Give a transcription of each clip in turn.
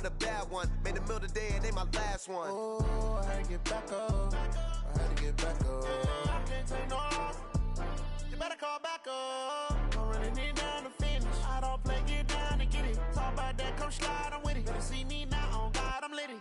with a bad one. Made a meal today and they my last one. Oh, I had to get back up. I had to get back up. I can't take no loss. You better call back up. Don't really need down to finish. I don't play, get down and get it. Talk about that, come slide, I'm with it. Better see me now, on God, I'm litty.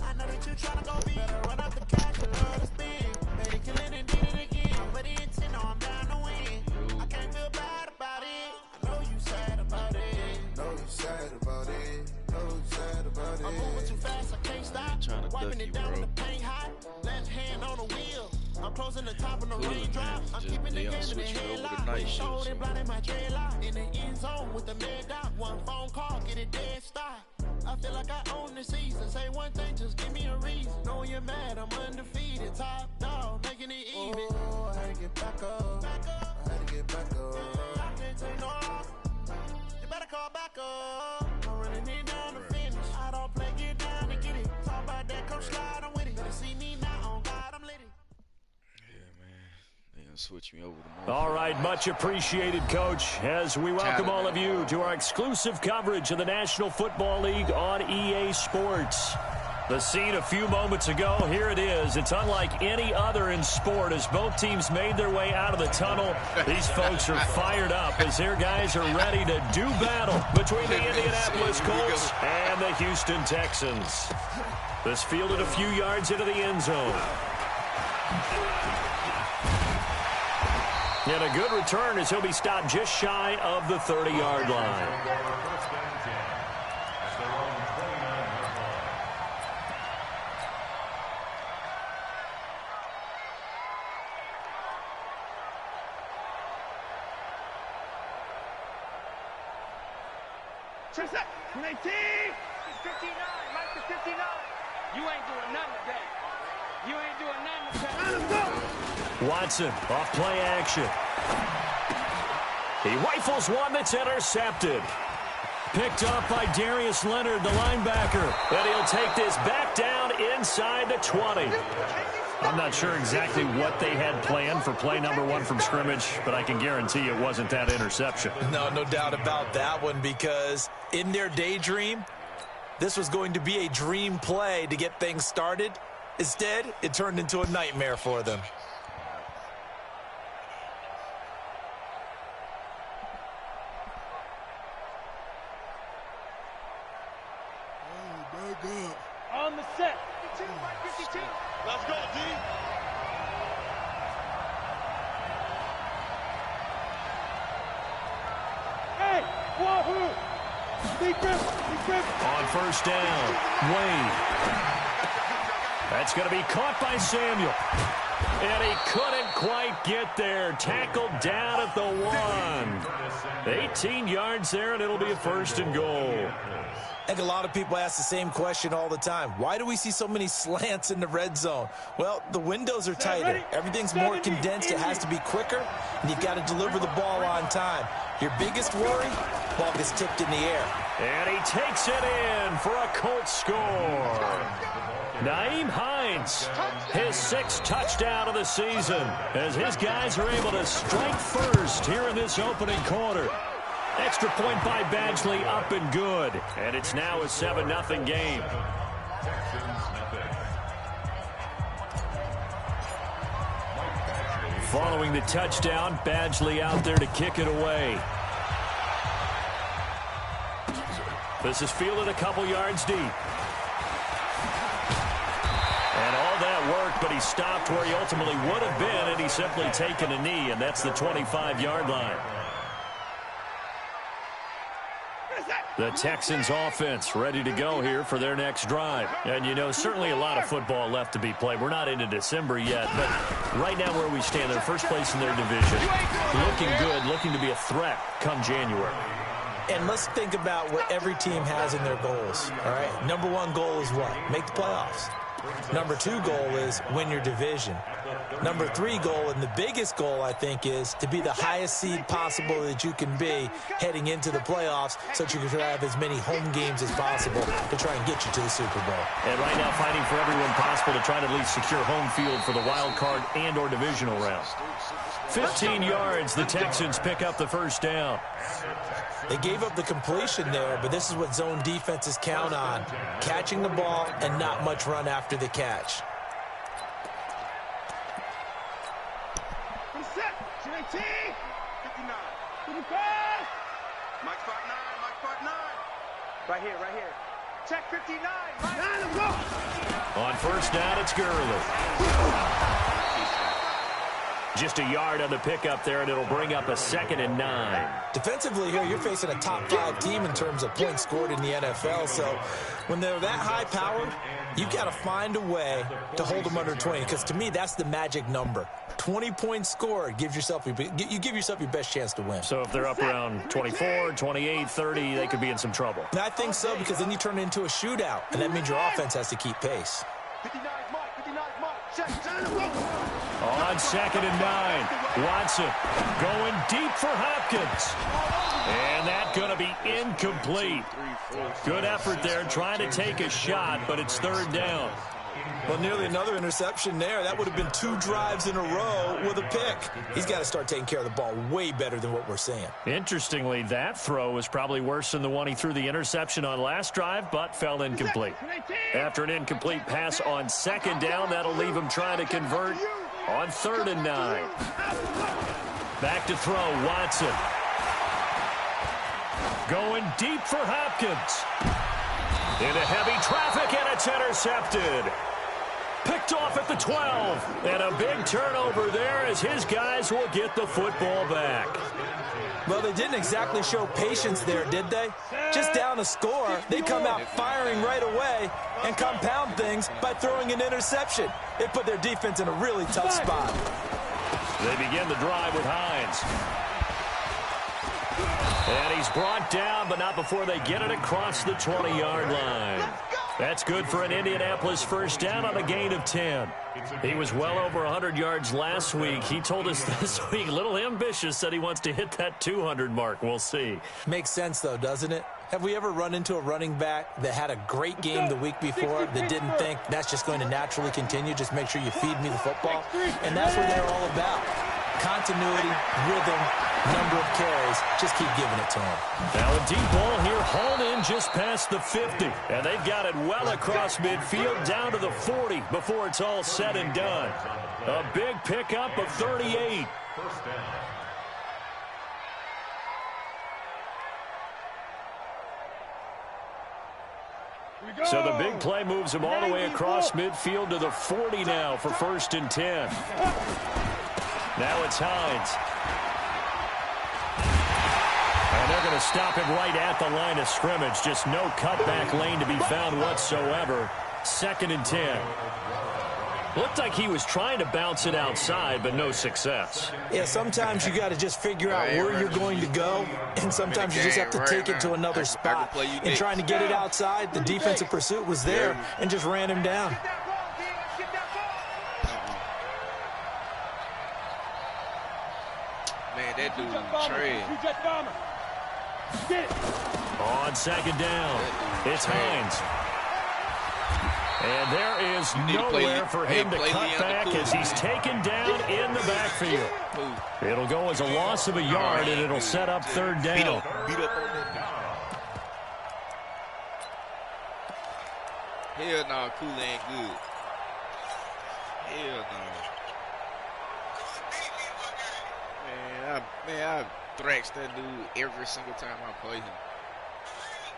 I know that you tryna go big. Better run up the cash and love to spin. Better kill it and did it again. I'm with it, you know I'm down to win. I can't feel bad about it. I know you sad about it. Know you sad about it. Know you sad about it. I'm moving too fast, I can't stop. Wiping it down with the paint hot. Left hand on the wheel. I'm closing the top on the raindrop. I'm keeping the game in the headlock. Showed and blinding my dreadlock. In the end zone with the mad dot. One phone call, get it dead stop. I feel like I own the season. Say one thing, just give me a reason. Knowing you're mad, I'm undefeated. Top dog, making it even. Oh, I had to get back up. I had to get back up. I can't take no loss. You better call back up. Don't really need down to finish. I don't play, get down and get it. Talk about that, come slide, I'm with it. Better see me now, on God, I'm litty. Switch me over to all right, much appreciated, Coach, as we welcome all of you to our exclusive coverage of the National Football League on EA Sports. The scene a few moments ago, here it is. It's unlike any other in sport as both teams made their way out of the tunnel. These folks are fired up as their guys are ready to do battle between the Indianapolis Colts and the Houston Texans. This fielded a few yards into the end zone. And a good return as he'll be stopped just shy of the 30-yard line. Check that. 19. 59. Mike the 59. You ain't doing nothing today. You ain't doing nothing today. Let's go. Watson, off play action. He rifles one that's intercepted. Picked up by Darius Leonard, the linebacker. And he'll take this back down inside the 20. I'm not sure exactly what they had planned for play number one from scrimmage, but I can guarantee it wasn't that interception. No doubt about that one, because in their daydream, this was going to be a dream play to get things started. Instead, it turned into a nightmare for them. On the set. 52 by 52. Let's go, D. Hey, wahoo! Deep grip. On first down, Wade. That's going to be caught by Samuel. And he couldn't quite get there. Tackled down at the 1. 18 yards there, and it'll be a first and goal. I think a lot of people ask the same question all the time. Why do we see so many slants in the red zone? Well, the windows are tighter. Everything's more condensed. It has to be quicker, and you've got to deliver the ball on time. Your biggest worry, ball gets tipped in the air. And he takes it in for a Colts score. Nyheim Hines, his 6th touchdown of the season, as his guys are able to strike first here in this opening quarter. Extra point by Badgley, up and good. And it's now a 7-0 game. Following the touchdown, Badgley out there to kick it away. This is fielded a couple yards deep. And all that work, but he stopped where he ultimately would have been, and he's simply taken a knee, and that's the 25-yard line. The Texans offense ready to go here for their next drive. And, you know, certainly a lot of football left to be played. We're not into December yet, but right now where we stand, they're first place in their division. Looking good, looking to be a threat come January. And let's think about what every team has in their goals, all right? Number one goal is what? Make the playoffs. Number 2 goal is win your division. Number 3 goal, and the biggest goal, I think, is to be the highest seed possible that you can be heading into the playoffs so that you can have as many home games as possible to try and get you to the Super Bowl. And right now fighting for everyone possible to try to at least secure home field for the wild card and or divisional round. 15 yards, the Texans pick up the first down. They gave up the completion there, but this is what zone defenses count on. Catching the ball and not much run after the catch. Right here. Check 59. On first down, it's Gurley. Just a yard on the pickup there, and it'll bring up a 2nd and 9. Defensively here, you're facing a top 5 team in terms of points scored in the NFL. So when they're that high-powered, you've got to find a way to hold them under 20. Because to me, that's the magic number. 20 points scored, you give yourself your best chance to win. So if they're up around 24, 28, 30, they could be in some trouble. And I think so, because then you turn it into a shootout, and that means your offense has to keep pace. 59 mark. Check. On 2nd and 9, Watson going deep for Hopkins. And that's going to be incomplete. Good effort there trying to take a shot, but it's 3rd down. Well, nearly another interception there. That would have been 2 drives in a row with a pick. He's got to start taking care of the ball way better than what we're seeing. Interestingly, that throw was probably worse than the one he threw the interception on last drive, but fell incomplete. After an incomplete pass on 2nd down, that'll leave him trying to convert on 3rd and 9. Back to throw, Watson. Going deep for Hopkins. Into heavy traffic, and it's intercepted. Picked off at the 12. And a big turnover there as his guys will get the football back. Well, they didn't exactly show patience there, did they? Just down a score, they come out firing right away and compound things by throwing an interception. It put their defense in a really tough spot. They begin the drive with Hines. And he's brought down, but not before they get it across the 20-yard line. That's good for an Indianapolis first down on a gain of 10. He was well over 100 yards last week. He told us this week, a little ambitious, said he wants to hit that 200 mark. We'll see. Makes sense, though, doesn't it? Have we ever run into a running back that had a great game the week before that didn't think that's just going to naturally continue? Just make sure you feed me the football. And that's what they're all about. Continuity, rhythm, number of carries. Just keep giving it to him. Now a deep ball here, hauled in just past the 50. And they've got it well across midfield down to the 40 before it's all said and done. A big pickup of 38. So the big play moves him all the way across midfield to the 40 now for 1st and 10. Now it's Hines. And they're going to stop him right at the line of scrimmage. Just no cutback lane to be found whatsoever. 2nd and 10. Looked like he was trying to bounce it outside, but no success. Yeah, sometimes you got to just figure out where you're going to go, and sometimes you just have to take it to another spot. And trying to get it outside, the defensive pursuit was there and just ran him down. Man, that dude trash. On 2nd down, it's Hines. And there is nowhere for him to cut back as he's taken down in the backfield. It'll go as a loss of a yard, and it'll set up 3rd down. Beat up on that. Hell no, Cool ain't good. Hell no. Man, I thrash that dude every single time I play him.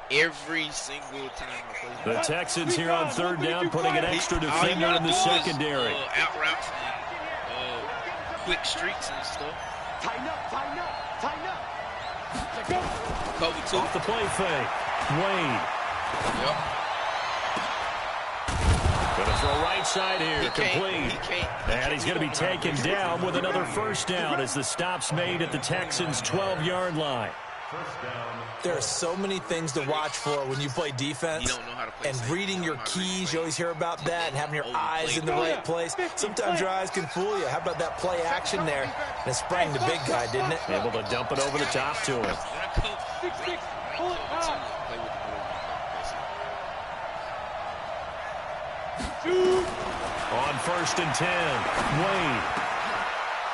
Every single time I play him. The Texans here on 3rd down, putting an extra defender in the secondary. Out routes and quick streaks and stuff. Tighten up. Cover 2. Off the play fake. Wade. Yep. Gonna throw right side here, He complete. can't. And he's going to be taken down with another 1st down as the stop's made at the Texans' 12-yard line. There are so many things to watch for when you play defense. You don't know how to play and safe. reading your keys, you always hear about that, and having your eyes in the right place. Sometimes your eyes can fool you. How about that play action there? And it sprang the big guy, didn't it? Able to dump it over the top to him. On 1st and 10, Wade.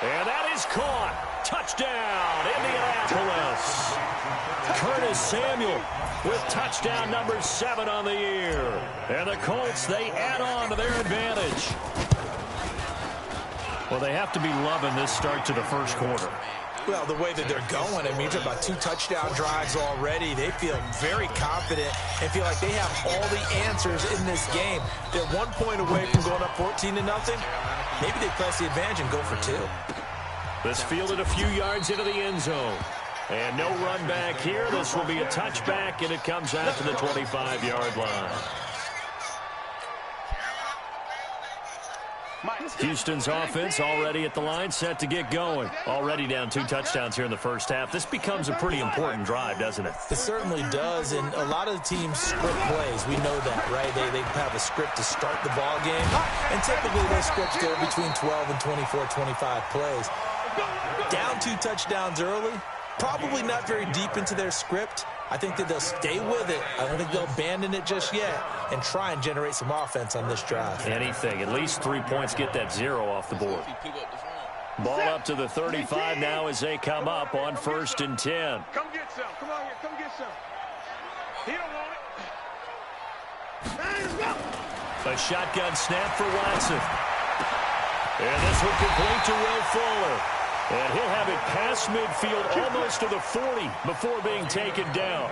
And that is caught. Touchdown, Indianapolis. Curtis Samuel with touchdown number 7 on the year. And the Colts, they add on to their advantage. Well, they have to be loving this start to the first quarter. Well, the way that they're going, I mean, you're talking about 2 touchdown drives already. They feel very confident and feel like they have all the answers in this game. They're 1 point away from going up 14-0. Maybe they press the advantage and go for 2. This fielded a few yards into the end zone. And no run back here. This will be a touchback, and it comes out to the 25-yard line. Houston's offense already at the line, set to get going. Already down 2 touchdowns here in the first half. This becomes a pretty important drive, doesn't it? It certainly does, and a lot of the teams script plays. We know that, right? They have a script to start the ball game, and typically those scripts go between 12 and 24, 25 plays. Down 2 touchdowns early, probably not very deep into their script. I think that they'll stay with it. I don't think they'll abandon it just yet and try and generate some offense on this drive. Anything. At least 3 points, get that 0 off the board. Ball up to the 35 now as they come up on 1st and 10. Come get some. Come on here. Come get some. He don't want it. Let's go. A shotgun snap for Watson. And this one complete to Will Fuller. And he'll have it past midfield almost to the 40 before being taken down.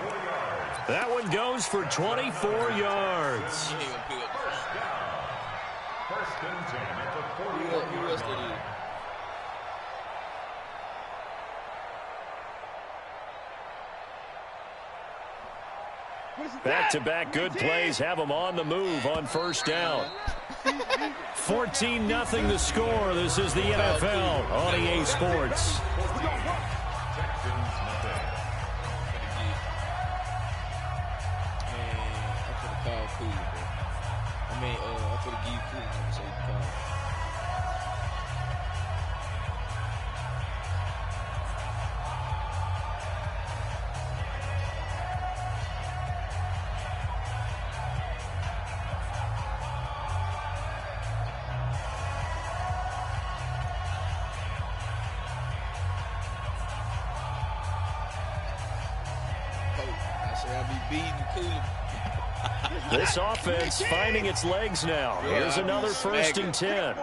That one goes for 24 yards. Back-to-back good plays have them on the move on 1st down. 14-0 the score. This is the NFL on EA Sports. This offense finding its legs now. Here's another 1st and 10.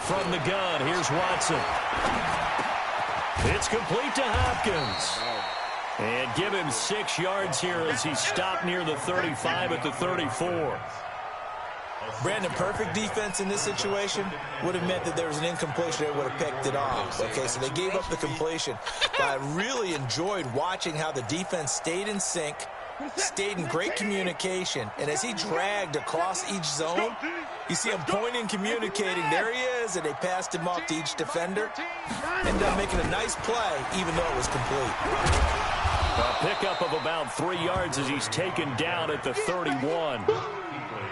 From the gun, here's Watson. It's complete to Hopkins. And give him 6 yards here as he stopped near the 35 at the 34. Brandon, perfect defense in this situation would have meant that there was an incompletion. They would have picked it off. Okay, so they gave up the completion. But I really enjoyed watching how the defense stayed in sync, stayed in great communication, and as he dragged across each zone, you see him pointing, communicating. There he is, and they passed him off to each defender. Ended up making a nice play, even though it was complete. A pickup of about 3 yards as he's taken down at the 31.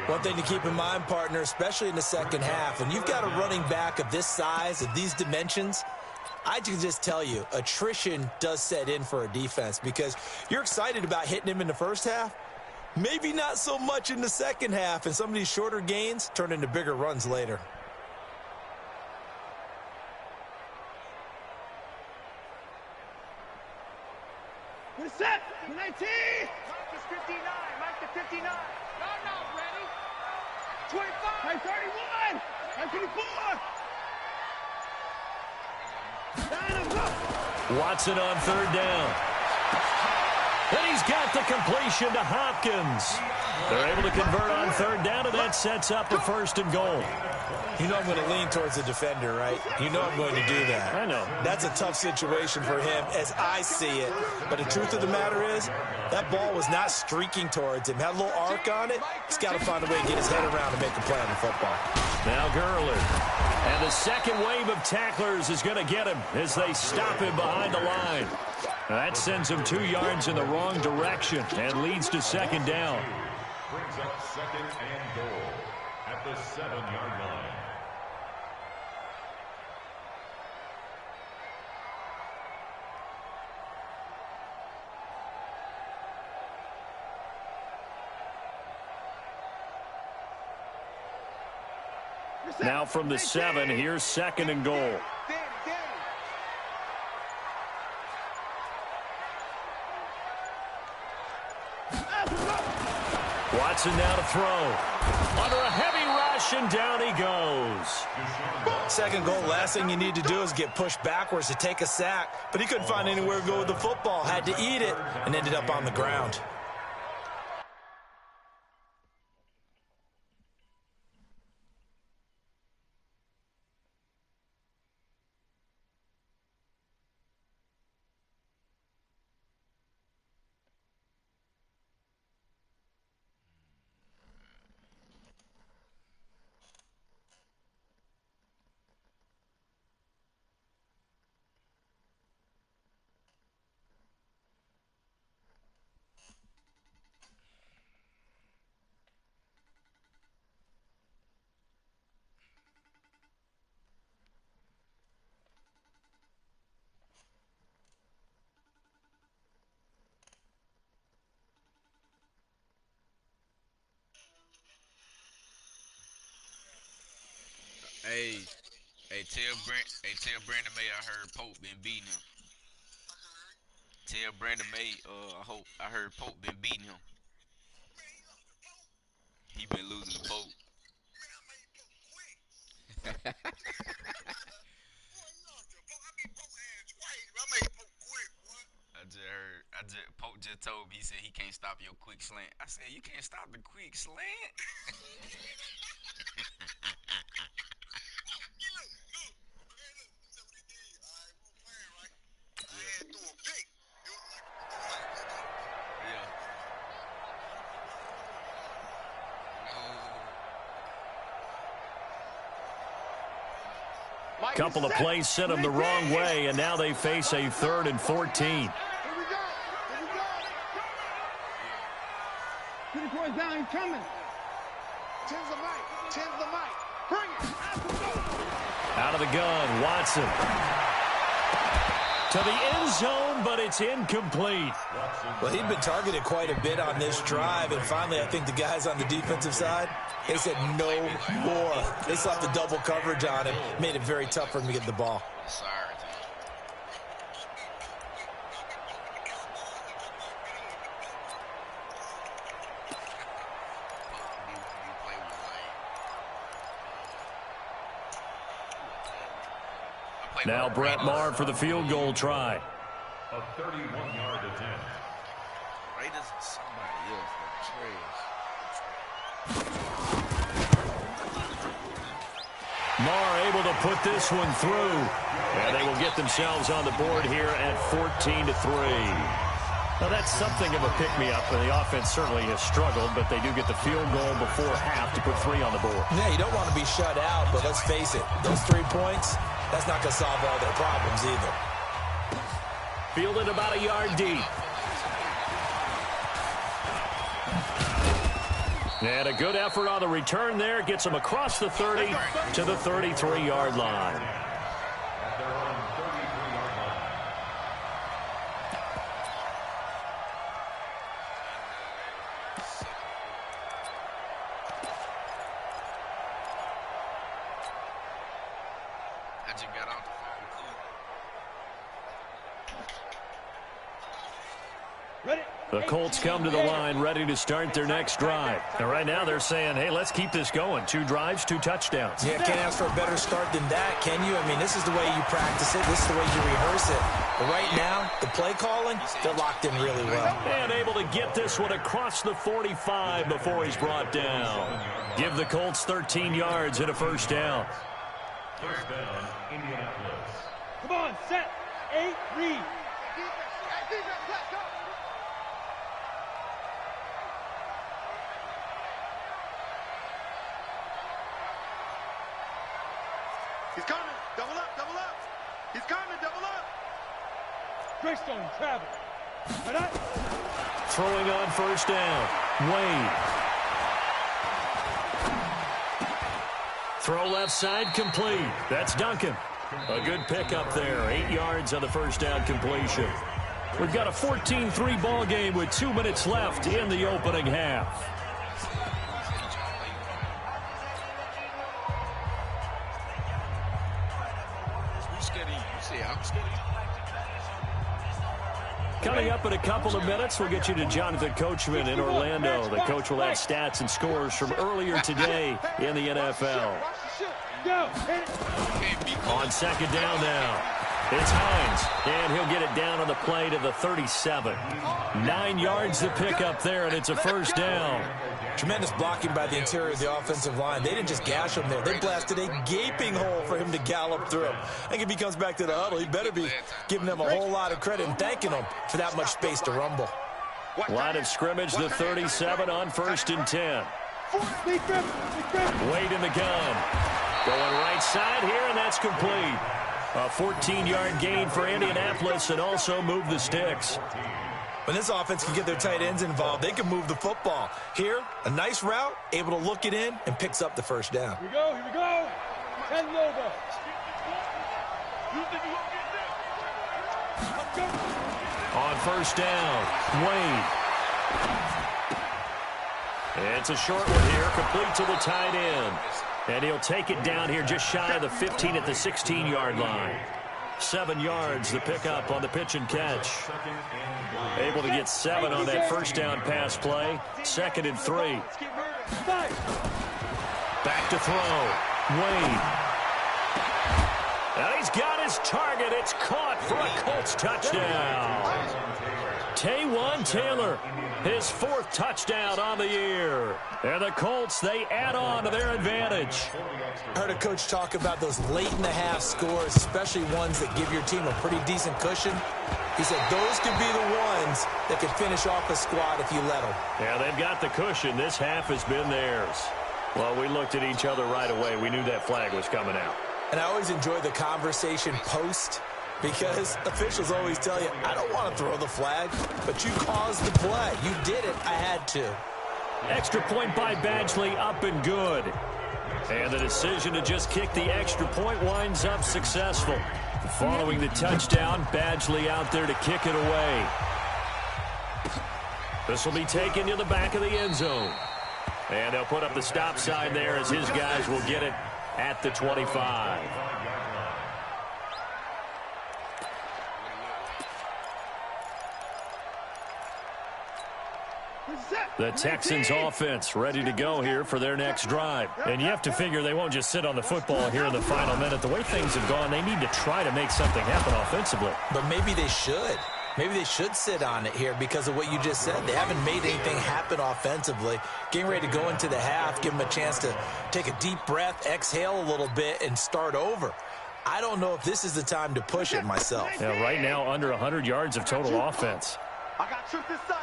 One thing to keep in mind, partner, especially in the second half, when you've got a running back of this size, of these dimensions, I can just tell you, attrition does set in for a defense because you're excited about hitting him in the first half, maybe not so much in the second half, and some of these shorter gains turn into bigger runs later. We're set. 19. Mike is 59. Mike to 59. Y'all not ready. 25. Mike 31. Mike 24. Watson on 3rd down. And he's got the completion to Hopkins. They're able to convert on 3rd down, and that sets up a 1st and goal. You know I'm going to lean towards the defender, right? You know I'm going to do that. I know. That's a tough situation for him as I see it. But the truth of the matter is, that ball was not streaking towards him. Had a little arc on it. He's got to find a way to get his head around and make a play on the football. Now Gurley. And the second wave of tacklers is going to get him as they stop him behind the line. That sends him 2 yards in the wrong direction and leads to 2nd down. Brings up 2nd and goal at the 7-yard line. Now from the 7, here's 2nd and goal. Watson now to throw. Under a heavy rush, and down he goes. 2nd goal, last thing you need to do is get pushed backwards to take a sack. But he couldn't find anywhere to go with the football. Had to eat it and ended up on the ground. Tell Brandon May I heard Pope been beating him. Tell Brandon May, I heard Pope been beating him. He been losing the Pope. Pope just told me, he said he can't stop your quick slant. I said, you can't stop the quick slant? Couple of plays sent them the wrong way, and now they face a 3rd and 14. Here we go. Pretty boys down, he's coming. 10's the mic. 10's the mic. Bring it. Out of the gun, Watson. To the end zone, but it's incomplete. Well, he'd been targeted quite a bit on this drive, and finally I think the guys on the defensive side, they said no more. They slapped the double coverage on him, made it very tough for him to get the ball. Sorry. Now Brett Maher for the field goal try. A 31-yard attempt. Raiders and somebody else for trash. Maher able to put this one through. And they will get themselves on the board here at 14-3. Now that's something of a pick-me-up, and the offense certainly has struggled, but they do get the field goal before half to put 3 on the board. Yeah, you don't want to be shut out, but let's face it, those 3 points, that's not going to solve all their problems either. Fielded about a yard deep. And a good effort on the return there. Gets them across the 30 to the 33-yard line. The Colts come to the line ready to start their next drive. And right now they're saying, hey, let's keep this going. 2 drives, 2 touchdowns. Yeah, can't ask for a better start than that, can you? I mean, this is the way you practice it. This is the way you rehearse it. But right now, the play calling, they're locked in really well. And able to get this one across the 45 before he's brought down. Give the Colts 13 yards and a first down. First down, Indianapolis. Come on, set, 8, read. He's coming. Double up, double up. He's coming, double up. Greystone, travel. Throwing on first down. Wade. Throw left side complete. That's Duncan. A good pickup there. 8 yards on the first down completion. We've got a 14-3 ball game with 2 minutes left in the opening half. Coming up in a couple of minutes, we'll get you to Jonathan Coachman in Orlando. The coach will have stats and scores from earlier today in the NFL. On second down now, it's Hines, and he'll get it down on the play to the 37. 9 yards to pick up there, and it's a first down. Tremendous blocking by the interior of the offensive line. They didn't just gash him there. They blasted a gaping hole for him to gallop through. I think if he comes back to the huddle, he better be giving them a whole lot of credit and thanking them for that much space to rumble. Line of scrimmage, the 37 on 1st and 10. Wade in the gun. Going right side here, and that's complete. A 14-yard gain for Indianapolis and also move the sticks. When this offense can get their tight ends involved, they can move the football. Here, a nice route, able to look it in, and picks up the first down. Here we go. And over. On first down, Wade. It's a short one here, complete to the tight end. And he'll take it down here just shy of the 15 at the 16-yard line. 7 yards, the pickup on the pitch and catch. Able to get 7 on that first down pass play. 2nd and 3. Back to throw. Wade. And he's got his target. It's caught for a Colts touchdown. Taywan Taylor, his 4th touchdown on the year. And the Colts, they add on to their advantage. I heard a coach talk about those late-in-the-half scores, especially ones that give your team a pretty decent cushion. He said those could be the ones that could finish off a squad if you let them. Yeah, they've got the cushion. This half has been theirs. Well, we looked at each other right away. We knew that flag was coming out. And I always enjoy the conversation post, because officials always tell you, I don't want to throw the flag, but you caused the play. You did it. I had to. Extra point by Badgley, up and good. And the decision to just kick the extra point winds up successful. Following the touchdown, Badgley out there to kick it away. This will be taken to the back of the end zone. And they'll put up the stop sign there as his guys will get it at the 25. The Texans offense ready to go here for their next drive. And you have to figure they won't just sit on the football here in the final minute. The way things have gone, they need to try to make something happen offensively. But maybe they should. Maybe they should sit on it here because of what you just said. They haven't made anything happen offensively. Getting ready to go into the half, give them a chance to take a deep breath, exhale a little bit, and start over. I don't know if this is the time to push it myself. Yeah, right now, under 100 yards of total offense. I got truth this side.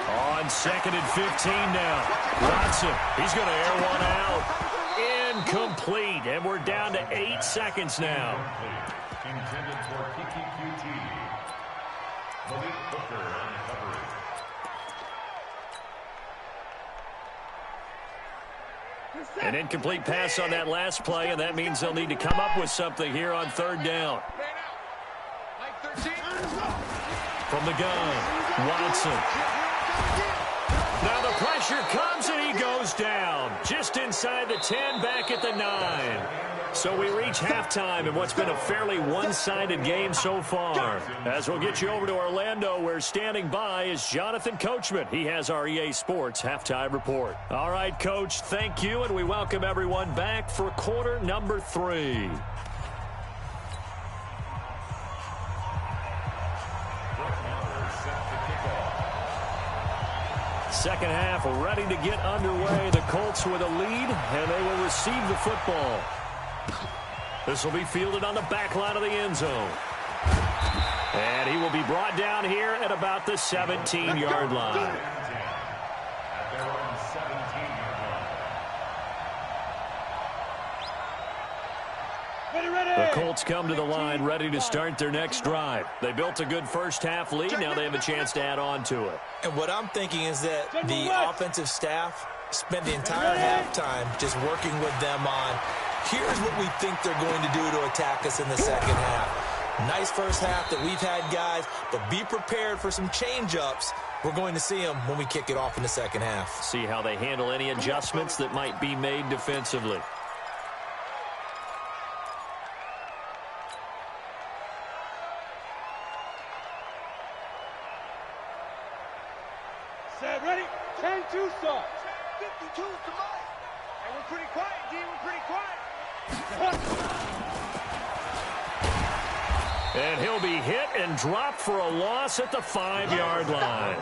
On 2nd and 15 now. Watson, he's going to air one out. Incomplete, and we're down to 8 seconds now. Intended for PPQT. Malik Booker on coverage. An incomplete pass on that last play, and that means they'll need to come up with something here on 3rd down. From the gun, Watson. Now the pressure comes, and he goes down. Just inside the 10, back at the 9. So we reach halftime in what's been a fairly one-sided game so far. As we'll get you over to Orlando, where standing by is Jonathan Coachman. He has our EA Sports halftime report. All right, Coach, thank you, and we welcome everyone back for quarter number 3. Second half ready to get underway. The Colts with a lead, and they will receive the football. This will be fielded on the back line of the end zone. And he will be brought down here at about the 17-yard line. The Colts come to the line ready to start their next drive. They built a good first half lead. Now they have a chance to add on to it. And what I'm thinking is that the offensive staff spent the entire halftime just working with them on, here's what we think they're going to do to attack us in the second half. Nice first half that we've had, guys, but be prepared for some change-ups. We're going to see them when we kick it off in the second half. See how they handle any adjustments that might be made defensively. Set, ready? 10-2 start. 52's the mic. Hey, we're pretty quiet, D. We're pretty quiet. And he'll be hit and dropped for a loss at the 5-yard line.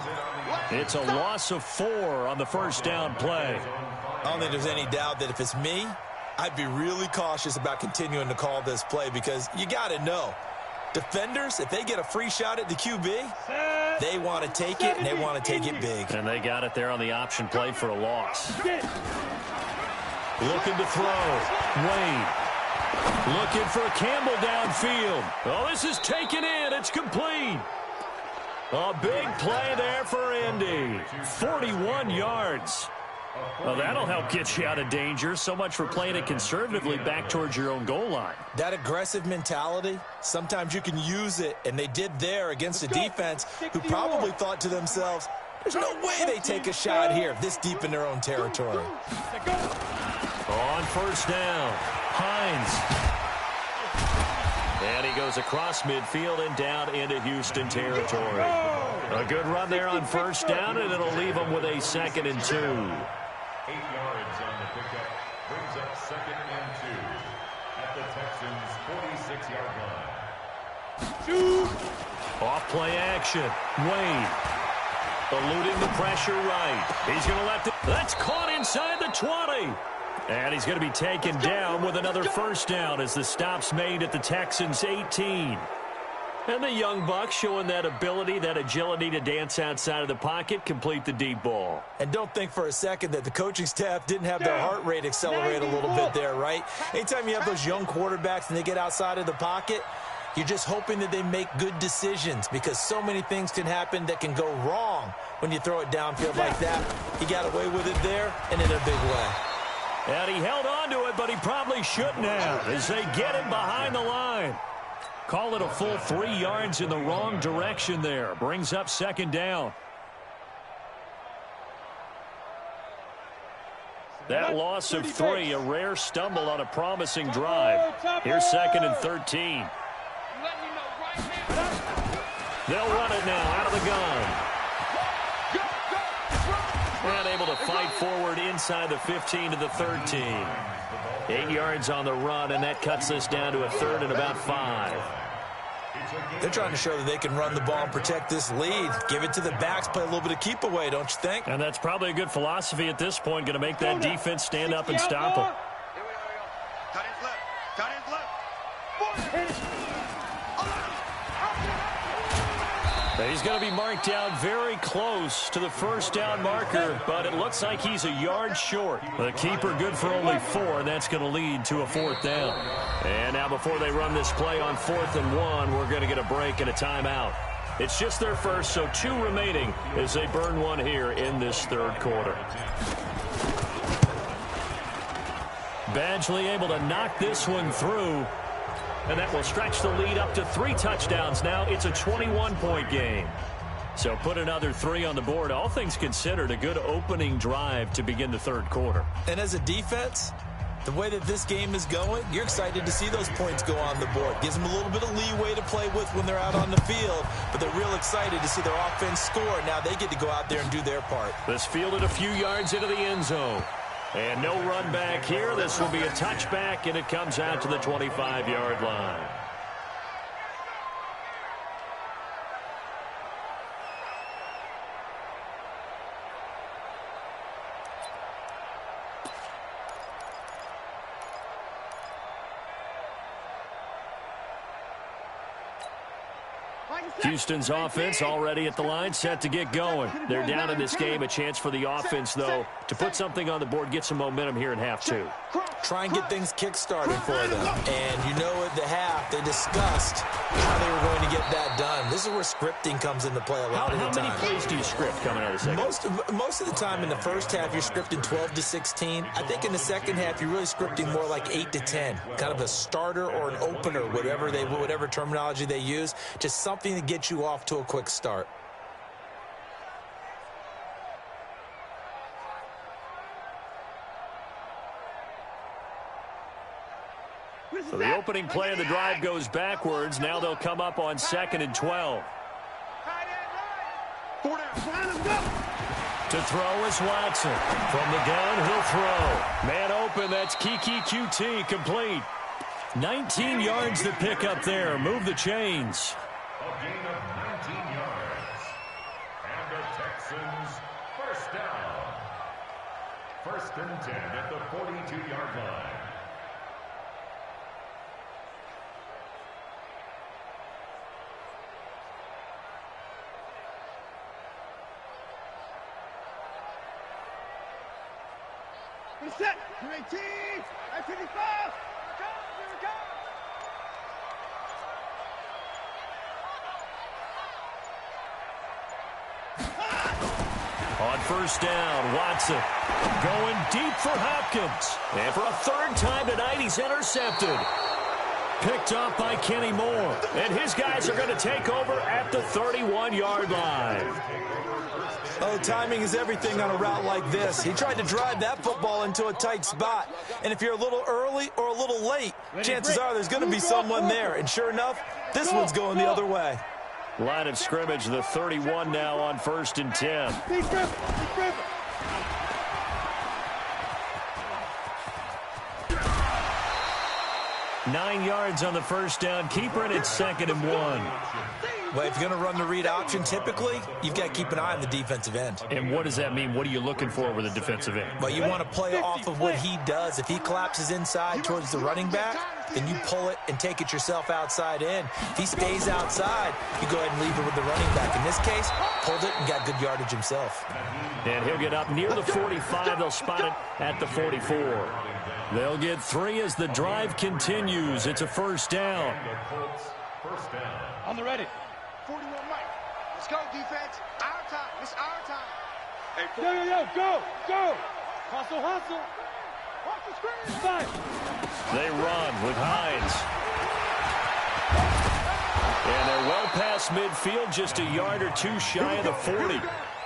It's a loss of 4 on the first down play. I don't think there's any doubt that if it's me, I'd be really cautious about continuing to call this play because you got to know, defenders, if they get a free shot at the QB, they want to take it, and they want to take it big. And they got it there on the option play for a loss. Looking to throw. Wade. Looking for Campbell downfield. Oh, this is taken in. It's complete. A big play there for Indy. 41 yards. Well, that'll help get you out of danger. So much for playing it conservatively back towards your own goal line. That aggressive mentality, sometimes you can use it, and they did there against a defense who probably thought to themselves, there's no way they take a shot here this deep in their own territory. On first down, Hines. And he goes across midfield and down into Houston territory. A good run there on first down, and it'll leave them with a 2nd and 2. 8 yards on the pickup brings up 2nd and 2 at the Texans' 46-yard line. Off play action. Wade eluding the pressure right. He's going to let that's caught inside the 20. And he's going to be taken down with another first down as the stop's made at the Texans' 18. And the young buck showing that ability, that agility to dance outside of the pocket, complete the deep ball. And don't think for a second that the coaching staff didn't have their heart rate accelerate a little bit there, right? Anytime you have those young quarterbacks and they get outside of the pocket, you're just hoping that they make good decisions because so many things can happen that can go wrong when you throw it downfield like that. He got away with it there and in a big way. And he held on to it, but he probably shouldn't have as they get him behind the line. Call it a full 3 yards in the wrong direction there. Brings up 2nd down. That loss of 3, a rare stumble on a promising drive. Here's 2nd and 13. They'll run it now out of the gun. And able to fight forward inside the 15 to the 13. 8 yards on the run, and that cuts this down to a 3rd and about 5. They're trying to show that they can run the ball and protect this lead. Give it to the backs, play a little bit of keep away, don't you think? And that's probably a good philosophy at this point, going to make that defense stand up and stop them. Cut his left. Cut his left. He's going to be marked down very close to the first down marker, but it looks like he's a yard short. The keeper good for only 4, and that's going to lead to a 4th down. And now before they run this play on 4th and 1, we're going to get a break and a timeout. It's just their first, so 2 remaining as they burn one here in this 3rd quarter. Badgley able to knock this one through. And that will stretch the lead up to 3 touchdowns now. It's a 21-point game. So put another 3 on the board. All things considered, a good opening drive to begin the 3rd quarter. And as a defense, the way that this game is going, you're excited to see those points go on the board. Gives them a little bit of leeway to play with when they're out on the field, but they're real excited to see their offense score. Now they get to go out there and do their part. This fielded a few yards into the end zone. And no run back here. This will be a touchback, and it comes out to the 25-yard line. Houston's offense already at the line, set to get going. They're down in this game. A chance for the offense, though, to put something on the board, get some momentum here in half 2. Try and get things kick-started for them. And you know at the half, they discussed how they were going to get that done. This is where scripting comes into play a lot of the time. How many plays do you script coming out of the second? Most of the time in the first half, you're scripting 12 to 16. I think in the second half, you're really scripting more like 8 to 10. Kind of a starter or an opener, whatever terminology they use. Just something to get you off to a quick start. So the opening play of the drive goes backwards. Now they'll come up on 2nd and 12. To throw is Watson. From the gun, he'll throw. Man open, that's Kiki QT, complete. 19 yards to pick up there. Move the chains. A gain of 19 yards. And the Texans first down. 1st and 10 at the 42-yard line. Set. 18. I-55. Here we go. On 1st down, Watson going deep for Hopkins. And for a 3rd time tonight, he's intercepted. Picked off by Kenny Moore. And his guys are going to take over at the 31-yard line. Oh, timing is everything on a route like this. He tried to drive that football into a tight spot. And if you're a little early or a little late, chances are there's going to be someone there. And sure enough, this one's going the other way. Line of scrimmage, the 31 now on 1st and 10. 9 yards on the 1st down. Keeper, and it's 2nd and 1. Well, if you're going to run the read option, typically, you've got to keep an eye on the defensive end. And what does that mean? What are you looking for with the defensive end? Well, you want to play off of what he does. If he collapses inside towards the running back, then you pull it and take it yourself outside in. If he stays outside, you go ahead and leave it with the running back. In this case, pulled it and got good yardage himself. And he'll get up near the 45. They'll spot it at the 44. They'll get 3 as the drive continues. It's a 1st down. On the ready. 41 Mike. Let's go, defense. Our time. It's our time. Hey, yo, go. Hustle. Watch the screen. 5. They run with Hines. And they're well past midfield, just a yard or 2 shy of the 40.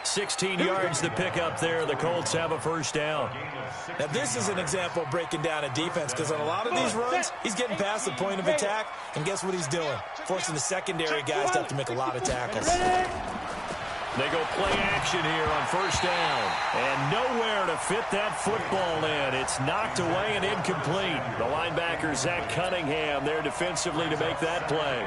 16 yards to pick up there. The Colts have a 1st down. Now, this is an example of breaking down a defense, because on a lot of these runs, he's getting past the point of attack, and guess what he's doing? Forcing the secondary guys to have to make a lot of tackles. They go play action here on 1st down. And nowhere to fit that football in. It's knocked away and incomplete. The linebacker, Zach Cunningham, there defensively to make that play.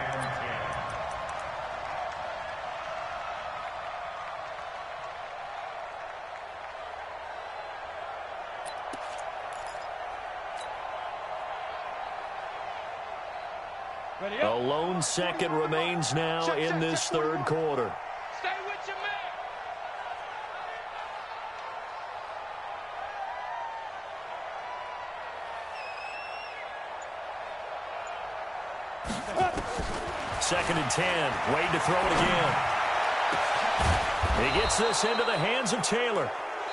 A lone second remains now in this 3rd quarter. Stay with your man. 2nd and 10. Wade to throw it again. He gets this into the hands of Taylor.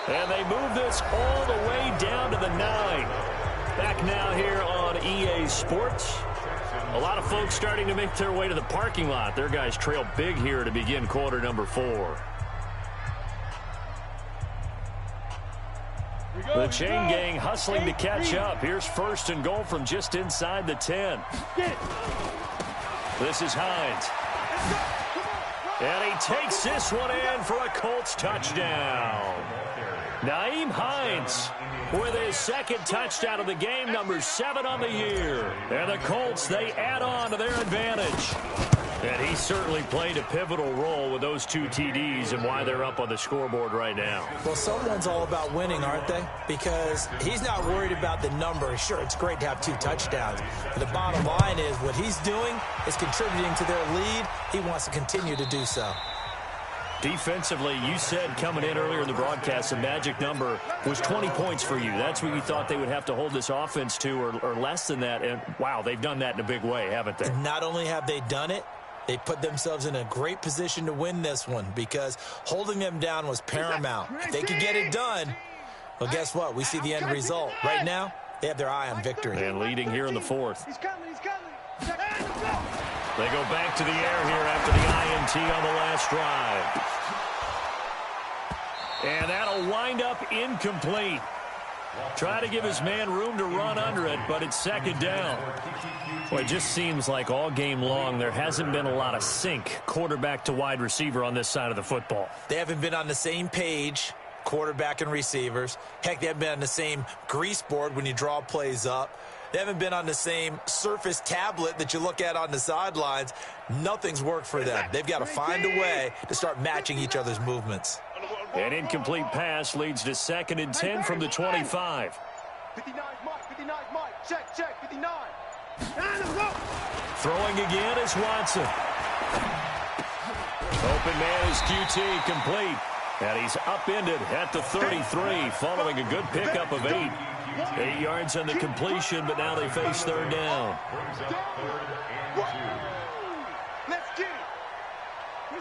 And they move this all the way down to the 9. Back now here on EA Sports. A lot of folks starting to make their way to the parking lot. Their guys trail big here to begin quarter number 4. The chain gang hustling to catch up. Here's 1st and goal from just inside the 10. This is Hines. And he takes this one in for a Colts touchdown. Nyheim Hines with his 2nd touchdown of the game, number 7 on the year. And the Colts, they add on to their advantage. And he certainly played a pivotal role with those 2 TDs and why they're up on the scoreboard right now. Well, someone's all about winning, aren't they? Because he's not worried about the number. Sure, it's great to have 2 touchdowns. But the bottom line is what he's doing is contributing to their lead. He wants to continue to do so. Defensively, you said coming in earlier in the broadcast, the magic number was 20 points for you. That's what you thought they would have to hold this offense to, or less than that. And, wow, they've done that in a big way, haven't they? And not only have they done it, they put themselves in a great position to win this one, because holding them down was paramount. If they could get it done, well, guess what? We see the end result. Right now, they have their eye on victory. And leading here in the 4th. He's coming. They go back to the air here after the INT on the last drive. And that'll wind up incomplete. Try to give his man room to run under it, but it's 2nd down. Well, it just seems like all game long there hasn't been a lot of sync quarterback to wide receiver on this side of the football. They haven't been on the same page, quarterback and receivers. Heck, they haven't been on the same grease board when you draw plays up. They haven't been on the same Surface tablet that you look at on the sidelines. Nothing's worked for them. They've got to find a way to start matching each other's movements. An incomplete pass leads to 2nd and 10 from the 25. 59 Mike, check, 59. Throwing again is Watson. Open man is QT, complete. And he's upended at the 33 following a good pickup of 8. 8 yards on the completion, but now they face 3rd down.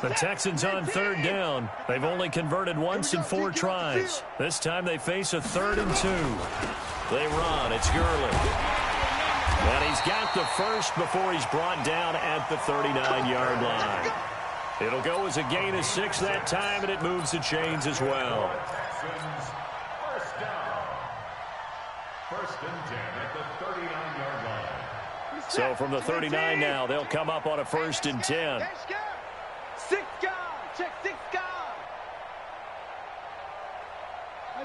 The Texans on 3rd down. They've only converted once in 4 tries. This time they face a 3rd and 2. They run. It's Gurley. And he's got the first before he's brought down at the 39-yard line. It'll go as a gain of 6 that time, and it moves the chains as well. First down. 1st and 10 at the 39-yard line. So from the 39 now, they'll come up on a 1st and 10. 6 guard, check 6 guard.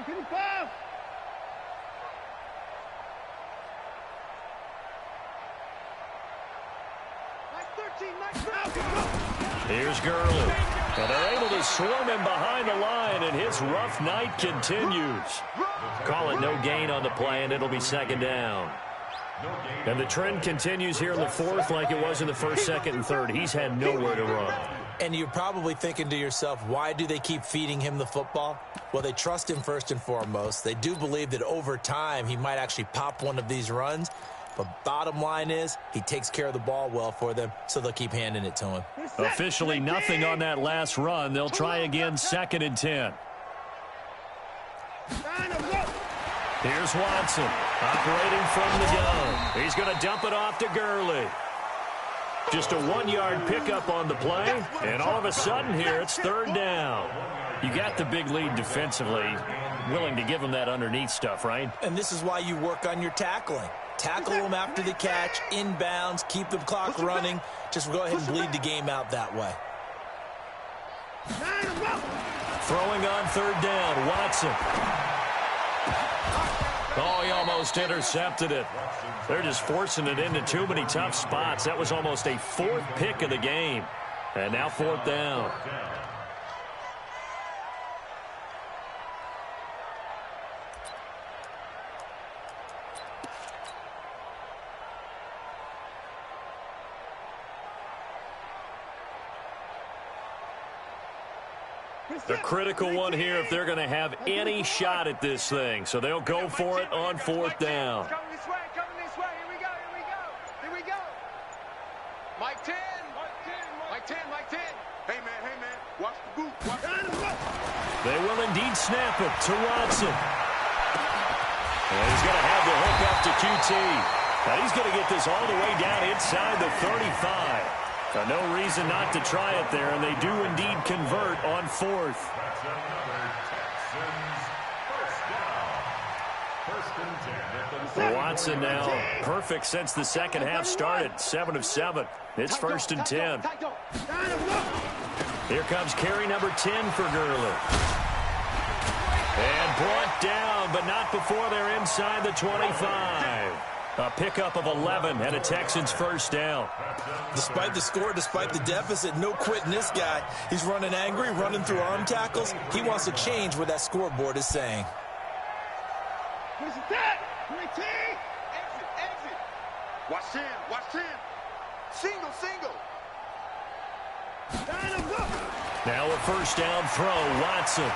55. Here's Gurley. And they're able to swarm him behind the line, and his rough night continues. Call it no gain on the play, and it'll be 2nd down. And the trend continues here in the 4th like it was in the 1st, 2nd, and 3rd. He's had nowhere to run. And you're probably thinking to yourself, why do they keep feeding him the football? Well, they trust him first and foremost. They do believe that over time he might actually pop one of these runs. But bottom line is, he takes care of the ball well for them, so they'll keep handing it to him. Officially nothing on that last run. They'll try again, 2nd and 10. Here's Watson, operating from the gun. He's going to dump it off to Gurley. Just a 1-yard pickup on the play, and all of a sudden here, it's 3rd down. You got the big lead defensively, willing to give them that underneath stuff, right? And this is why you work on your tackling. Tackle them after the catch, inbounds, keep the clock running. Just go ahead and bleed the game out that way. Throwing on 3rd down, Watson. Oh, he almost intercepted it. They're just forcing it into too many tough spots. That was almost a 4th pick of the game. And now 4th down. A critical one here if they're going to have any shot at this thing. So they'll go for it on 4th down. Coming this way, here we go. Mike 10. Mike 10. Hey, man, watch the boot. They will indeed snap it to Watson. And he's going to have the hook up to QT. Now he's going to get this all the way down inside the 35. No reason not to try it there, and they do indeed convert on 4th. That's another Texans first down. 1st and 10 at the Watson now perfect since the 2nd half started. 7 of 7. It's 1st and 10. Here comes carry number 10 for Gurley. And brought down, but not before they're inside the 25. A pickup of 11 and a Texans 1st down. Despite the score, despite the deficit, no quitting this guy. He's running angry, running through arm tackles. He wants to change what that scoreboard is saying. Where's that? Exit. Watch 10. Single. Now a 1st down throw, Watson.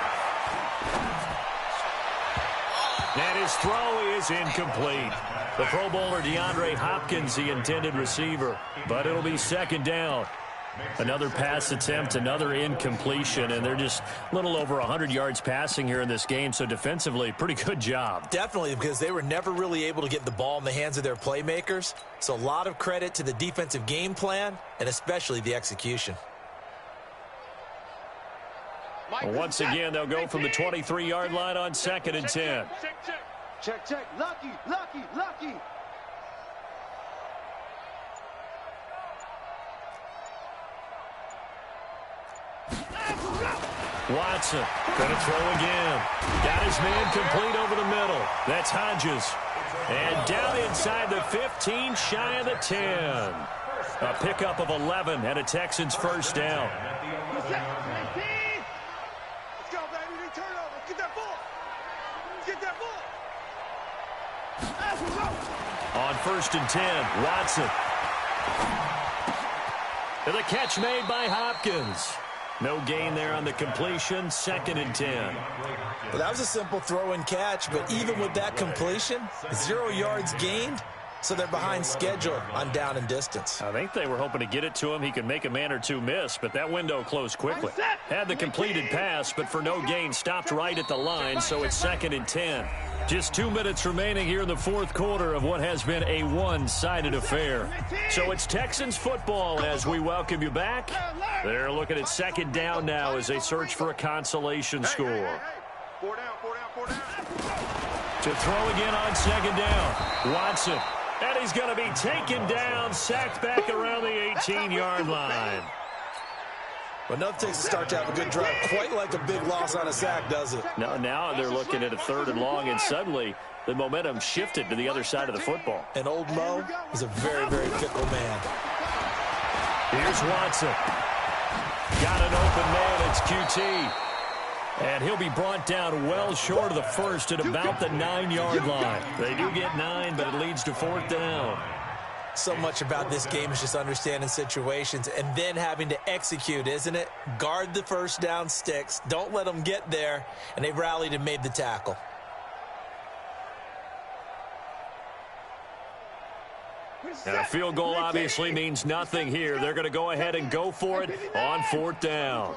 And his throw is incomplete. The Pro Bowler DeAndre Hopkins, the intended receiver. But it'll be 2nd down. Another pass attempt, another incompletion, and they're just a little over 100 yards passing here in this game. So defensively, pretty good job. Definitely, because they were never really able to get the ball in the hands of their playmakers. So a lot of credit to the defensive game plan, and especially the execution. Well, once again, they'll go from the 23-yard line on 2nd and 10. Check. Lucky. Watson going to throw again. Got his man complete over the middle. That's Hodges. And down inside the 15, shy of the 10. A pickup of 11 and a Texans first down. Let's go, baby. Turnover. Get that ball. Get that ball. On 1st and 10, Watson. And the catch made by Hopkins. No gain there on the completion, 2nd and 10. Well, that was a simple throw and catch, but even with that completion, 0 yards gained, so they're behind schedule on down and distance. I think they were hoping to get it to him. He could make a man or two miss, but that window closed quickly. Had the completed pass, but for no gain, stopped right at the line, so it's 2nd and 10. Just 2 minutes remaining here in the 4th quarter of what has been a one-sided affair. So it's Texans football as we welcome you back. They're looking at 2nd down now as they search for a consolation score. 4 down, 4 down, 4 down. To throw again on 2nd down. Watson. And he's going to be taken down, sacked back around the 18-yard line. But enough takes to start to have a good drive. Quite like a big loss on a sack, does it? Now they're looking at a 3rd and long, and suddenly the momentum shifted to the other side of the football. And old Mo is a very, very fickle man. Here's Watson. Got an open man. It's QT. And he'll be brought down well short of the 1st at about the 9-yard line. They do get 9, but it leads to 4th down. So much about this game is just understanding situations and then having to execute, isn't it? Guard the 1st down sticks. Don't let them get there. And they rallied and made the tackle. And a field goal obviously means nothing here. They're going to go ahead and go for it on 4th down.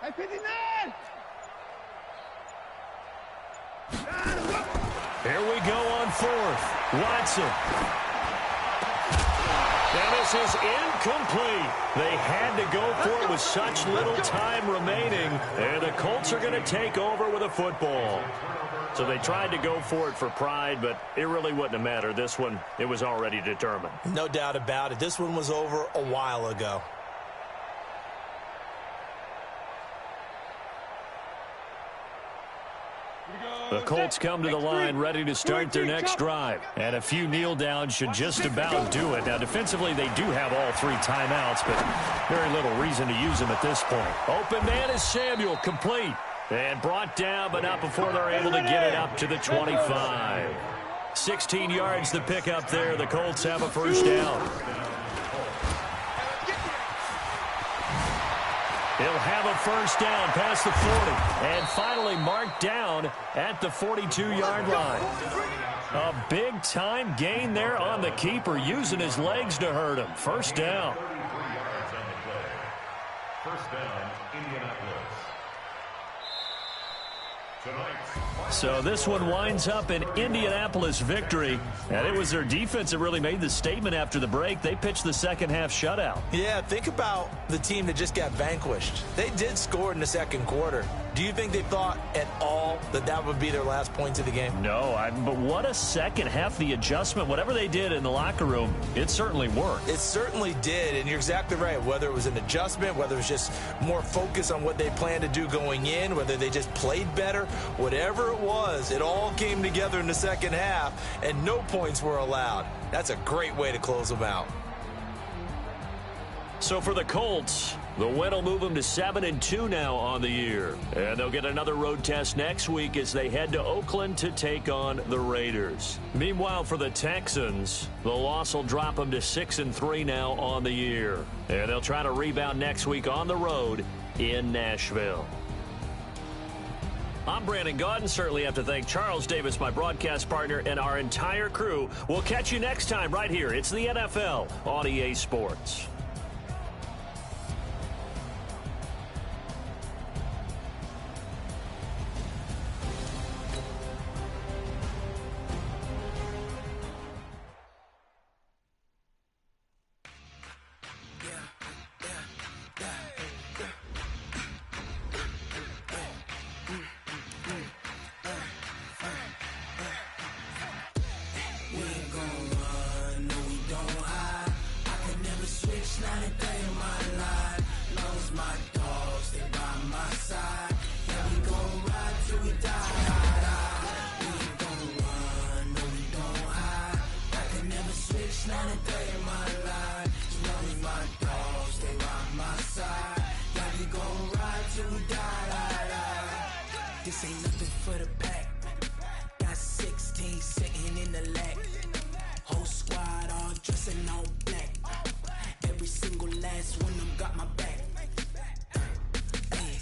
Hey, 59! Here we go on 4th. Watson. Now this is incomplete. They had to go for it with such little time remaining. And the Colts are going to take over with a football. So they tried to go for it for pride, but it really wouldn't have mattered. This one, it was already determined. No doubt about it. This one was over a while ago. The Colts come to the line ready to start their next drive. And a few kneel downs should just about do it. Now, defensively, they do have all 3 timeouts, but very little reason to use them at this point. Open man is Samuel, complete. And brought down, but not before they're able to get it up to the 25. 16 yards to pick up there. The Colts have a 1st down. He'll have a 1st down past the 40. And finally marked down at the 42-yard line. A big-time gain there on the keeper, using his legs to hurt him. 1st down. 1st down, Indianapolis. So this one winds up an Indianapolis victory, and it was their defense that really made the statement after the break. They pitched the second-half shutout. Yeah, think about the team that just got vanquished. They did score in the 2nd quarter. Do you think they thought at all that that would be their last points of the game? No, but what a second half. The adjustment, whatever they did in the locker room, it certainly worked. It certainly did, and you're exactly right. Whether it was an adjustment, whether it was just more focus on what they planned to do going in, whether they just played better, whatever it was, it all came together in the 2nd half, and no points were allowed. That's a great way to close them out. So for the Colts, the win will move them to 7-2 now on the year. And they'll get another road test next week as they head to Oakland to take on the Raiders. Meanwhile, for the Texans, the loss will drop them to 6-3 now on the year. And they'll try to rebound next week on the road in Nashville. I'm Brandon Gaudin. Certainly have to thank Charles Davis, my broadcast partner, and our entire crew. We'll catch you next time right here. It's the NFL on EA Sports. We ain't gon' run, no we don't hide. I could never This ain't nothing for the pack. Got 16 sitting in the lag. Whole squad all dressing all black. Every single last one of them got my back. Hey,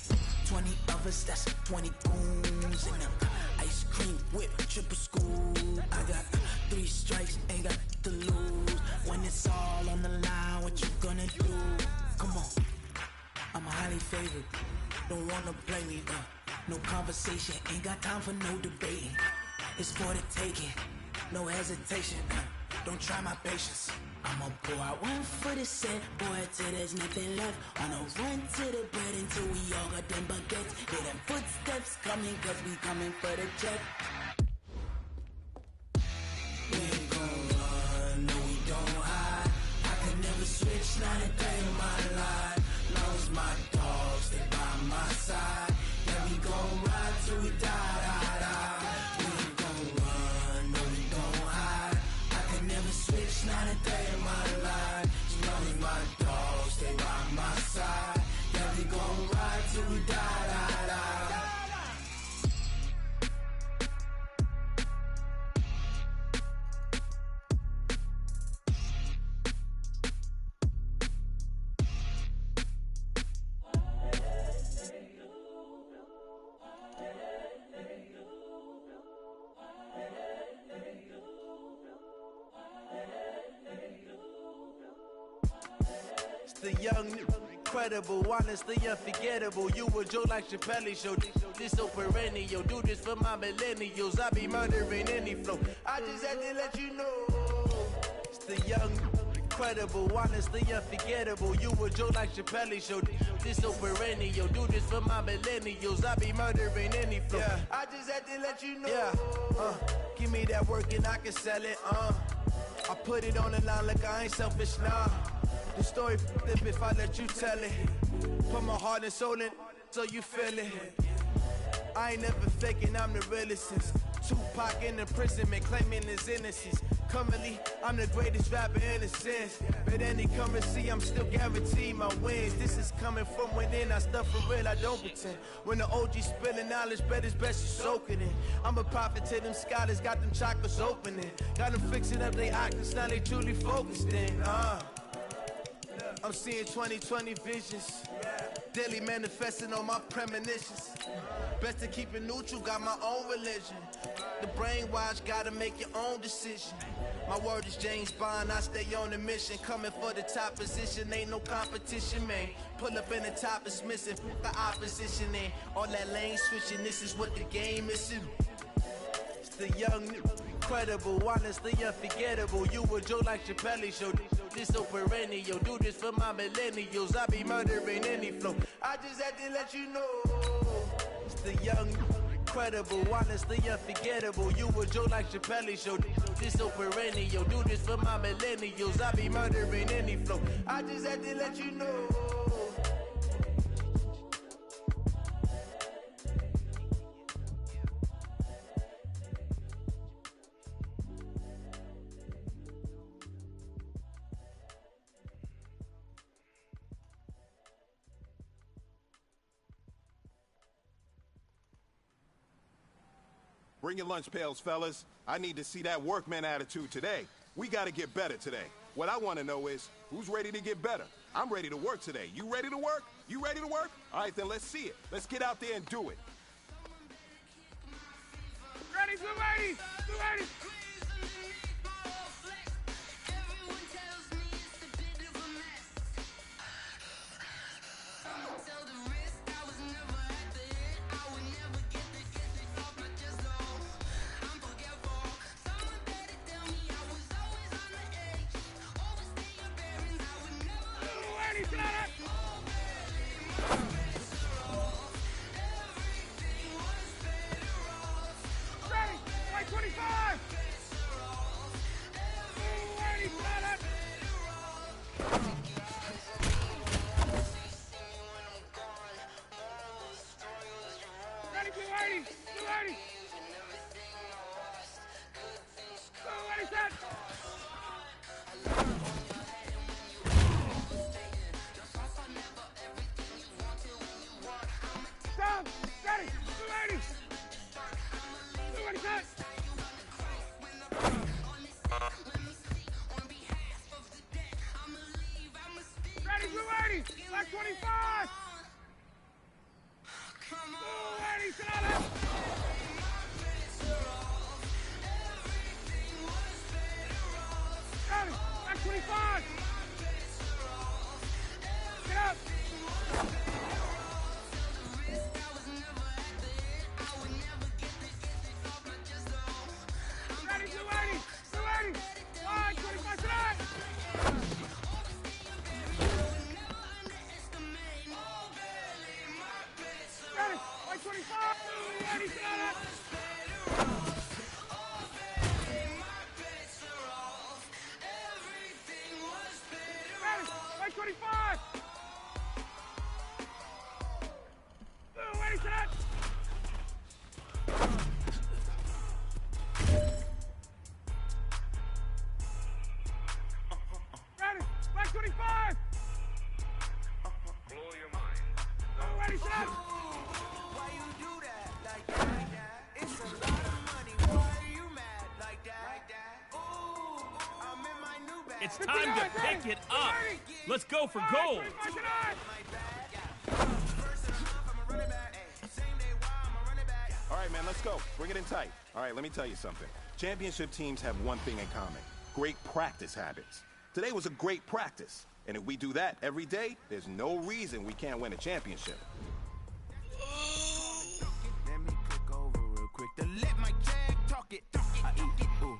20 of us, that's 20 goons in them. Ice cream whip, triple scoop. I got 3 strikes, ain't got to lose. When it's all on the line, what you gonna do? Come on, I'm highly favored. Don't wanna play me, no conversation, ain't got time for no debating. It's for the taking, no hesitation. Don't try my patience. I'ma pour out one for the set, boy, till there's nothing left. On a run to the bread until we all got them baguettes. Hear them footsteps coming, cause we coming for the check. We ain't gon' run, no we don't hide. I can never switch, not a day in my life. Long as my dogs, they by my side. Yeah, we gon' ride till we die, die, die. We ain't gon' run, no we don't hide. I can never switch, not a day in my life. As long as my dogs, stay by my side. Yeah, we gon' ride till we die, die, die. The young, incredible, honestly unforgettable. You a Joe like Chappelle show. This so perennial. Do this for my millennials. I be murdering any flow. I just had to let you know. It's the young, incredible, honestly unforgettable. You a Joe like Chappelle show. This so perennial. Do this for my millennials. I be murdering any flow. Yeah. I just had to let you know. Yeah. Give me that work and I can sell it. I put it on the line like I ain't selfish, nah. The story flip if I let you tell it. Put my heart and soul in so you feel it. I ain't never faking, I'm the realest since Tupac in imprisonment, claiming his innocence. Currently, I'm the greatest rapper in a sense. But any currency, I'm still guaranteed my wins. This is coming from within, I stuff for real, I don't pretend. When the OG spilling knowledge, bet it's best you soak it in. I'm a prophet to them scholars, got them chakras opening. Got them fixing up they octaves, now they truly focused in. I'm seeing 2020 visions, daily manifesting on my premonitions. Best to keep it neutral, got my own religion. The brainwash, gotta make your own decision. My word is James Bond, I stay on a mission. Coming for the top position, ain't no competition, man. Pull up in the top is missing, the opposition in. All that lane switching, this is what the game is. It's the young, incredible, honestly unforgettable. You a Joe like Chappelle show. This so perennial. Do this for my millennials. I be murdering any flow. I just had to let you know. It's the young, incredible, honestly unforgettable. You a Joe like Chappelle show. This so perennial. Do this for my millennials. I be murdering any flow. I just had to let you know. Bring your lunch pails, fellas. I need to see that workman attitude today. We got to get better today. What I want to know is, who's ready to get better? I'm ready to work today. You ready to work? You ready to work? All right, then let's see it. Let's get out there and do it. Ready, blue ladies! Blue ladies! Ready, 25! Back 25. Back 25. Get up. Ready, 280. 280. Line, 25 tonight. Ready, like 25. 280 tonight. Ready, like 25. 280 tonight. Ready, like 25. Blow your mind. 280 tonight. Why you do that like that? It's a lot of money. Why are you mad like that? Ooh, I'm in my new bag. It's time to pick it up. Let's go for gold. All right, man, let's go. Bring it in tight. All right, let me tell you something. Championship teams have one thing in common: great practice habits. Today was a great practice, and if we do that every day, there's no reason we can't win a championship. Let me click over real quick to let my jag talk it. I eat it, ooh,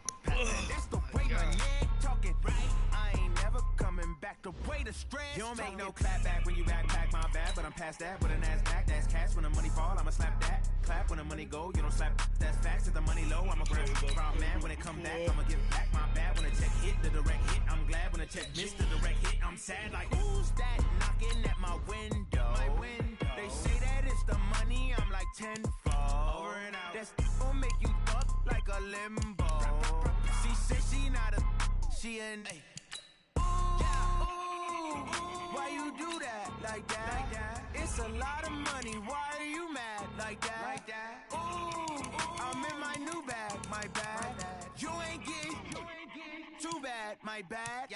that's the way my leg talk it, right? I ain't never coming back the way the stress. You don't make no clap back when you backpack my bad, but I'm past that with an ass back. That's cash when the money fall, I'ma slap that. Clap when the money go, you don't slap. That's facts. If the money low, I'ma grab proud man. When it come back, I'ma give back my bad. When the check hit, the direct hit, I'm glad. When the check missed, the direct hit, I'm sad. Like who's that knocking at my window? They say that it's the money, I'm like tenfold. Over and out. That's gon' make you fuck like a limbo. She said she not a, she an. Why you do that like that? It's a lot of money. Why are you mad like that? Ooh, I'm in my new bag, my bad. You ain't getting too bad, my bad.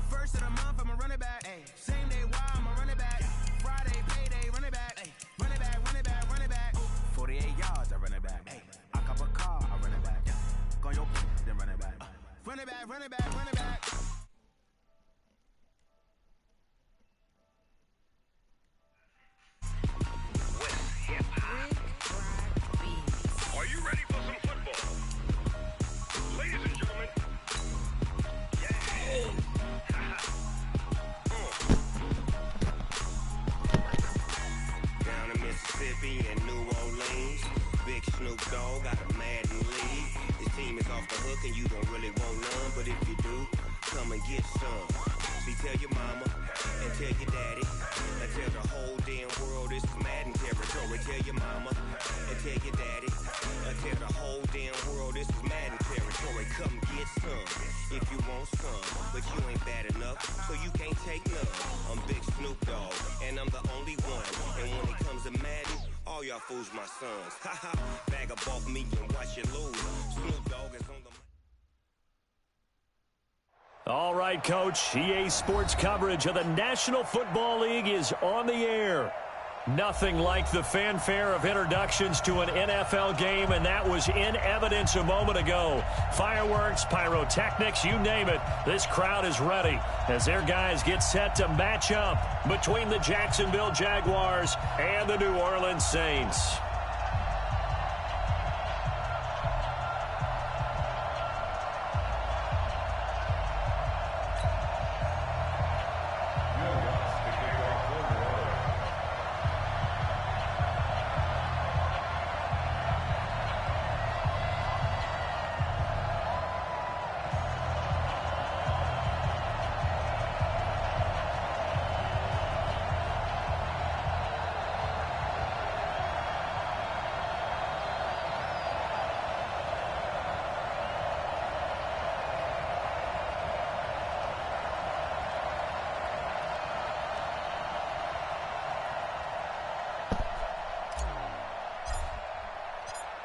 First of the month, I'ma run it back. Same day, why I'ma run it back. Friday, payday, run it back. Run it back, run it back, run it back. 48 yards, I run it back. I cop a car, I run it back. Go on your then run it back. Run it back, run it back, run it back. Are you ready for some football? Ladies and gentlemen. Yeah. Down in Mississippi and New Orleans, Big Snoop Dogg got a Madden league. This team is off the hook and you don't really want none, but if you do, come and get some. See, tell your mama and tell your daddy and tell the whole damn world it's Madden territory. Tell your mama and tell your daddy and tell the whole damn world this is Madden territory. Come get some if you want some, but you ain't bad enough, so you can't take none. I'm Big Snoop Dogg, and I'm the only one. And when it comes to Madden, all y'all fools my sons. Haha, bag up off me and watch you lose. Snoop Dogg is on the... All right, Coach. EA Sports coverage of the National Football League is on the air. Nothing like the fanfare of introductions to an NFL game, and that was in evidence a moment ago. Fireworks, pyrotechnics, you name it. This crowd is ready as their guys get set to match up between the Jacksonville Jaguars and the New Orleans Saints.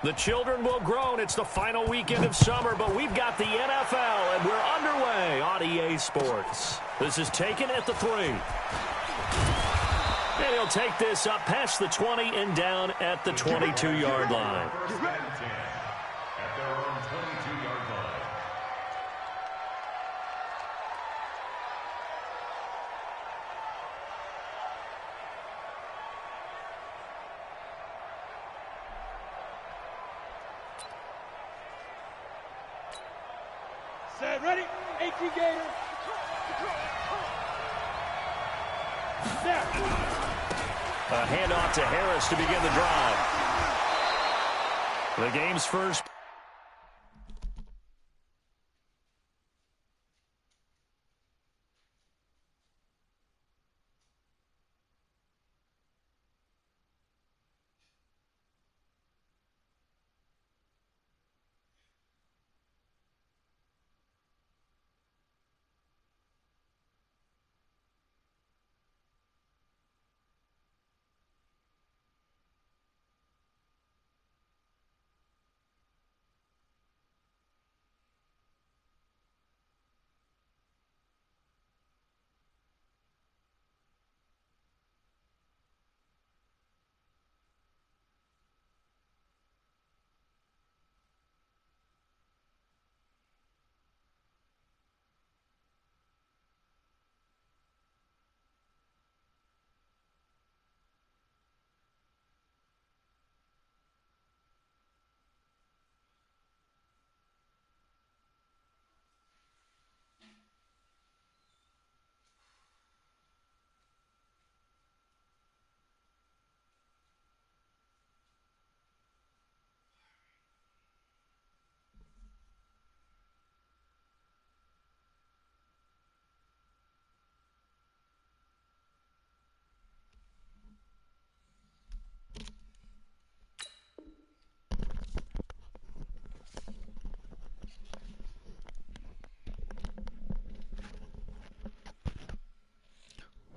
The children will groan. It's the final weekend of summer, but we've got the NFL, and we're underway on EA Sports. This is taken at the 3. And he'll take this up past the 20 and down at the 22-yard line. At their own 22-yard line. Set, ready? 18 Gator. A handoff to Harris to begin the drive. The game's first.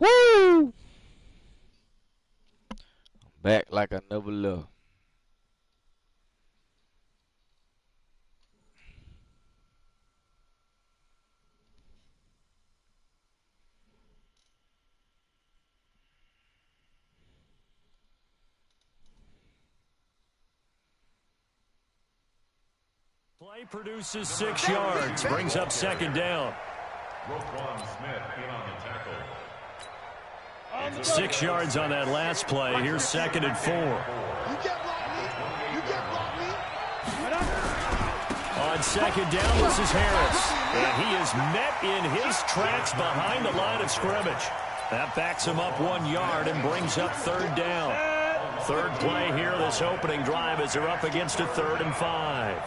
Woo! Back like I never left. Play produces 6 yards, brings up second down. Roquan Smith in on the tackle. 6 yards on that last play. Here's second and 4. On second down, this is Harris. And he is met in his tracks behind the line of scrimmage. That backs him up 1 yard and brings up third down. Third play here, this opening drive, as they're up against a 3rd and 5.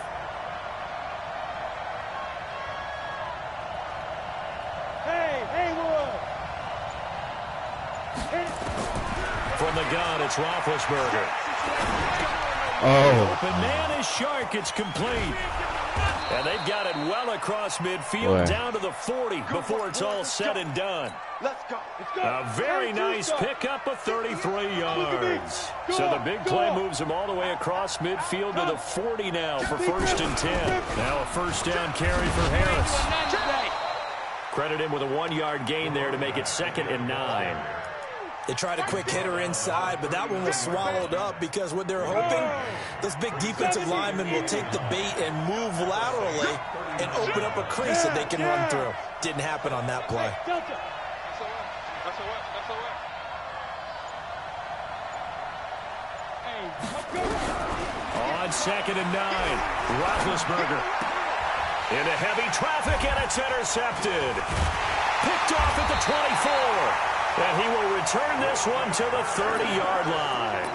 From the gun, it's Roethlisberger. Oh. Open man is Shark. It's complete. And they've got it well across midfield, down to the 40 before it's all said and done. Let's go. A very nice pickup of 33 yards. So the big play moves him all the way across midfield to the 40 now for 1st and 10. Now a first down carry for Harris. Credit him with a 1-yard gain there to make it 2nd and 9. They tried a quick hitter inside, but that one was swallowed up because what they're hoping, those big defensive linemen will take the bait and move laterally and open up a crease that they can run through. Didn't happen on that play. On 2nd and 9, Roethlisberger into heavy traffic, and it's intercepted. Picked off at the 24. And he will return this one to the 30-yard line.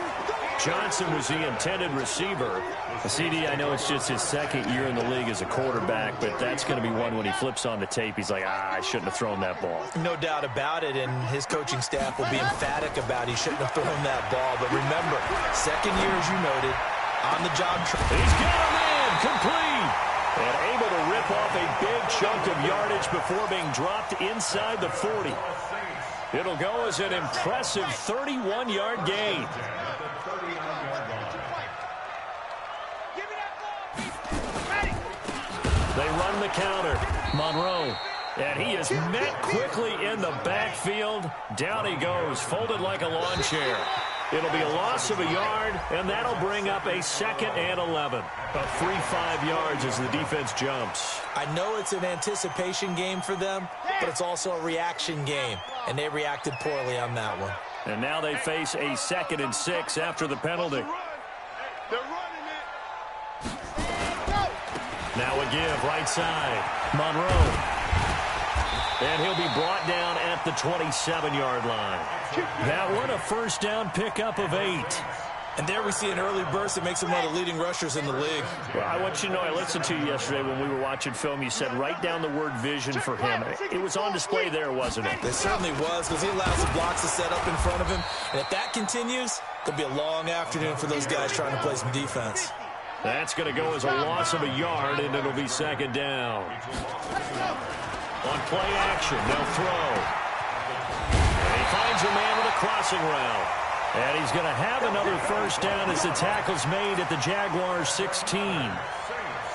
Johnson was the intended receiver. CD, I know it's just his 2nd year in the league as a quarterback, but that's going to be one when he flips on the tape. He's like, I shouldn't have thrown that ball. No doubt about it, and his coaching staff will be emphatic about he shouldn't have thrown that ball. But remember, 2nd year, as you noted, on the job. He's got a man, complete. And able to rip off a big chunk of yardage before being dropped inside the 40. It'll go as an impressive 31-yard gain. They run the counter. Monroe And he is met quickly in the backfield. Down he goes, folded like a lawn chair. It'll be a loss of a yard, and that'll bring up a 2nd and 11. About 3-5 yards as the defense jumps. I know it's an anticipation game for them, but it's also a reaction game, and they reacted poorly on that one. And now they face a 2nd and 6 after the penalty. They're running it. Now a give, right side. Monroe. And he'll be brought down at the 27-yard line. That one, a first down pickup of 8. And there we see an early burst that makes him one of the leading rushers in the league. Well, I want you to know, I listened to you yesterday when we were watching film. You said write down the word vision for him. It was on display there, wasn't it? It certainly was, because he allows the blocks to set up in front of him. And if that continues, it'll be a long afternoon for those guys trying to play some defense. That's going to go as a loss of a yard, and it'll be 2nd down. On play action, they'll throw. And he finds a man with a crossing route. And he's going to have another first down as the tackle's made at the Jaguars' 16.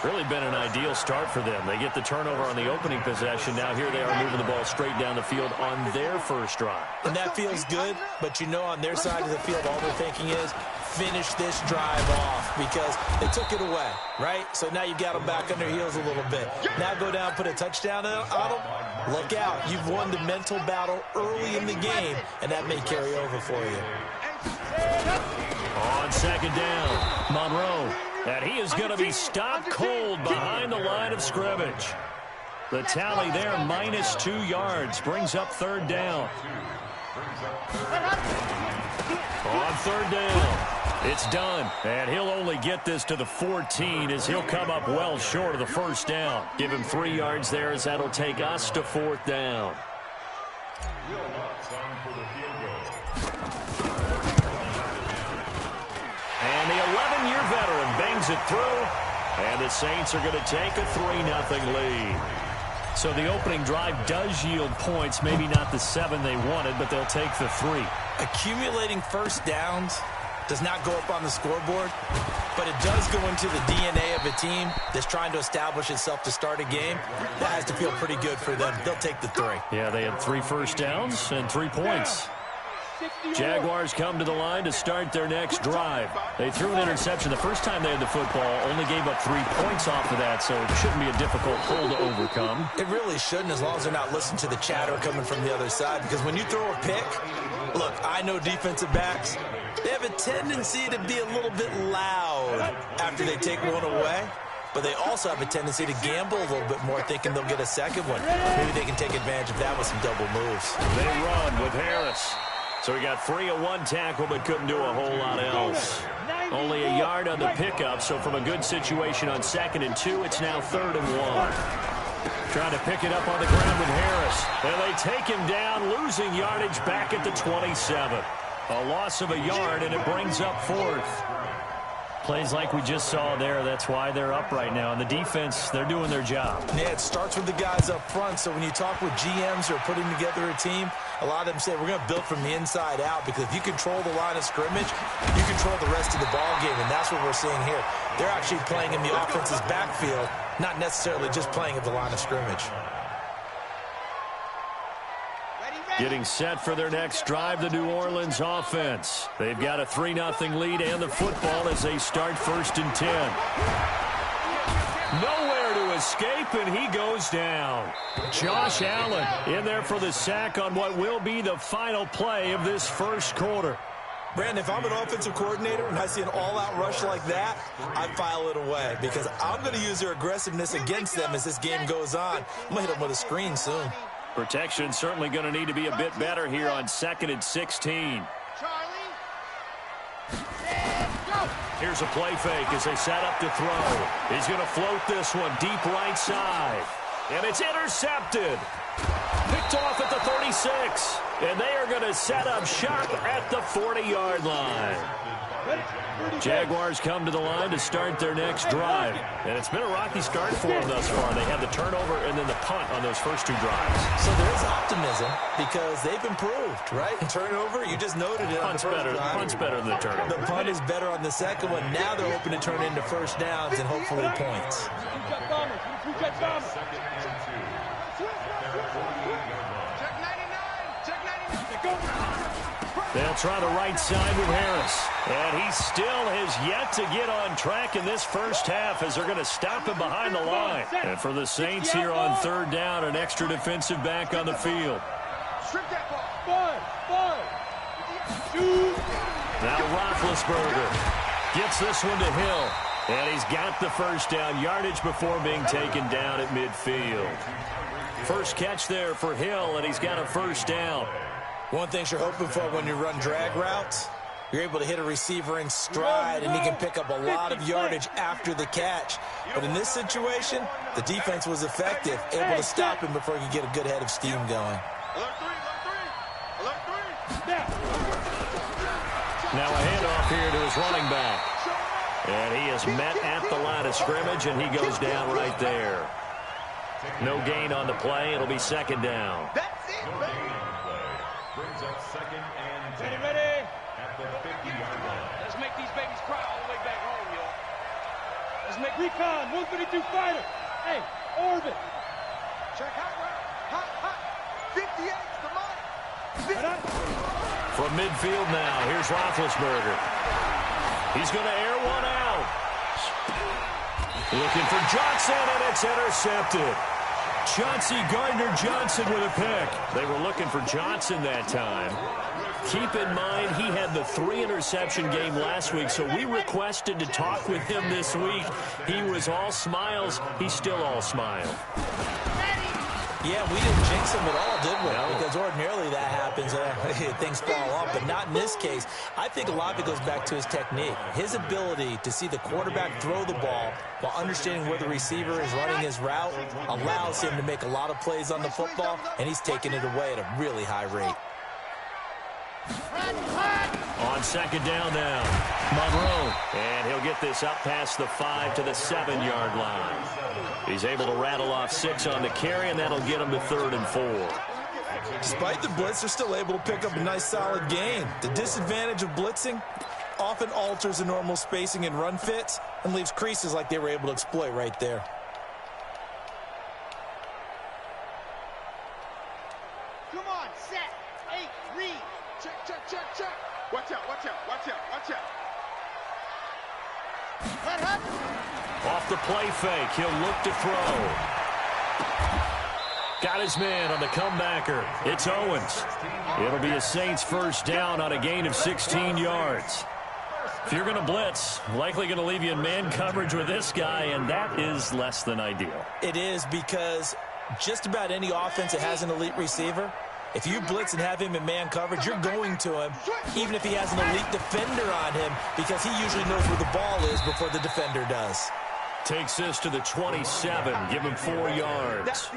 Really been an ideal start for them. They get the turnover on the opening possession. Now here they are moving the ball straight down the field on their first drive. And that feels good, but you know on their side of the field all they're thinking is finish this drive off because they took it away, right? So now you've got them back on their heels a little bit. Now go down, put a touchdown on them. Look out. You've won the mental battle early in the game, and that may carry over for you. On 2nd down, Monroe. And he is going to be stopped cold behind the line of scrimmage. The tally there, -2 yards, brings up 3rd down. On 3rd down, it's done. And he'll only get this to the 14 as he'll come up well short of the first down. Give him 3 yards there as that'll take us to 4th down. And the 11-year veteran bangs it through, and the Saints are going to take a 3-0 lead. So the opening drive does yield points, maybe not the 7 they wanted, but they'll take the 3. Accumulating first downs does not go up on the scoreboard, but it does go into the DNA of a team that's trying to establish itself to start a game. That has to feel pretty good for them. They'll take the 3. Yeah, they had 3 first downs and 3 points. Jaguars come to the line to start their next drive. They threw an interception the first time they had the football, only gave up 3 points off of that, so it shouldn't be a difficult hole to overcome. It really shouldn't, as long as they're not listening to the chatter coming from the other side, because when you throw a pick, look, I know defensive backs, they have a tendency to be a little bit loud after they take one away, but they also have a tendency to gamble a little bit more, thinking they'll get a second one. Maybe they can take advantage of that with some double moves. They run with Harris. So he got free of 1 tackle, but couldn't do a whole lot else. Only a yard on the pickup, so from a good situation on 2nd and 2, it's now 3rd and 1. Trying to pick it up on the ground with Harris. And they take him down, losing yardage back at the 27. A loss of a yard, and it brings up 4th. Plays like we just saw there, that's why they're up right now. And the defense, they're doing their job. Yeah, it starts with the guys up front. So when you talk with GMs who are putting together a team, a lot of them say we're going to build from the inside out, because if you control the line of scrimmage, you control the rest of the ball game, and that's what we're seeing here. They're actually playing in the offense's backfield, not necessarily just playing at the line of scrimmage. Getting set for their next drive, the New Orleans offense. They've got a 3-0 lead and the football as they start 1st and 10. Nowhere to escape, and he goes down. Josh Allen in there for the sack on what will be the final play of this first quarter. Brandon, if I'm an offensive coordinator and I see an all-out rush like that, I file it away, because I'm going to use their aggressiveness against them as this game goes on. I'm going to hit them with a screen soon. Protection certainly going to need to be a bit better here on 2nd and 16. Here's a play fake as they set up to throw. He's going to float this one deep right side. And it's intercepted. Picked off at the 36. And they are going to set up shop at the 40-yard line. Jaguars come to the line to start their next drive. And it's been a rocky start for them thus far. They had the turnover and then the punt on those first 2 drives. So there's optimism because they've improved, right? Turnover, you just noted it. Punt's better than the turnover. The punt is better on the second one. Now they're hoping to turn into first downs and hopefully points. They'll try the right side with Harris. And he still has yet to get on track in this first half as they're going to stop him behind the line. And for the Saints here on third down, an extra defensive back on the field. Now Roethlisberger gets this one to Hill. And he's got the first down yardage before being taken down at midfield. First catch there for Hill, and he's got a first down. One thing you're hoping for when you run drag routes, you're able to hit a receiver in stride, and he can pick up a lot of yardage after the catch. But in this situation, the defense was effective, able to stop him before he could get a good head of steam going. Now a handoff here to his running back. And he is met at the line of scrimmage, and he goes down right there. No gain on the play. It'll be second down. That's it, baby. Brings up second and 10 Ready? at the 50-yard line. Let's make these babies cry all the way back home, y'all. Let's make recon, 152 fighter. Hey, orbit. Check hot route. Hot. 58's the mark. From midfield now, here's Roethlisberger. He's going to air one out. Looking for Johnson, and it's intercepted. Chauncey Gardner-Johnson with a pick. They were looking for Johnson that time. Keep in mind, he had the 3-interception game last week, so we requested to talk with him this week. He was all smiles. He's still all smile. Yeah, we didn't jinx him at all, did we? No. Because ordinarily that happens. Things fall off, but not in this case. I think a lot of it goes back to his technique. His ability to see the quarterback throw the ball while understanding where the receiver is running his route allows him to make a lot of plays on the football, and he's taking it away at a really high rate. On second down now, Monroe. And he'll get this up past the 5 to the 7-yard line. He's able to rattle off 6 on the carry, and that'll get him to 3rd and 4. Despite the blitz, they're still able to pick up a nice solid gain. The disadvantage of blitzing often alters the normal spacing and run fits and leaves creases like they were able to exploit right there. Come on, set. 8, read. Check. Watch out. What happened? Off the play fake, he'll look to throw. Got his man on the comebacker. It's Owens. It'll be a Saints first down on a gain of 16 yards. If you're going to blitz, likely going to leave you in man coverage with this guy, and that is less than ideal. It is, because just about any offense that has an elite receiver, if you blitz and have him in man coverage, you're going to him, even if he has an elite defender on him, because he usually knows where the ball is before the defender does. Takes this to the 27, give him 4 yards.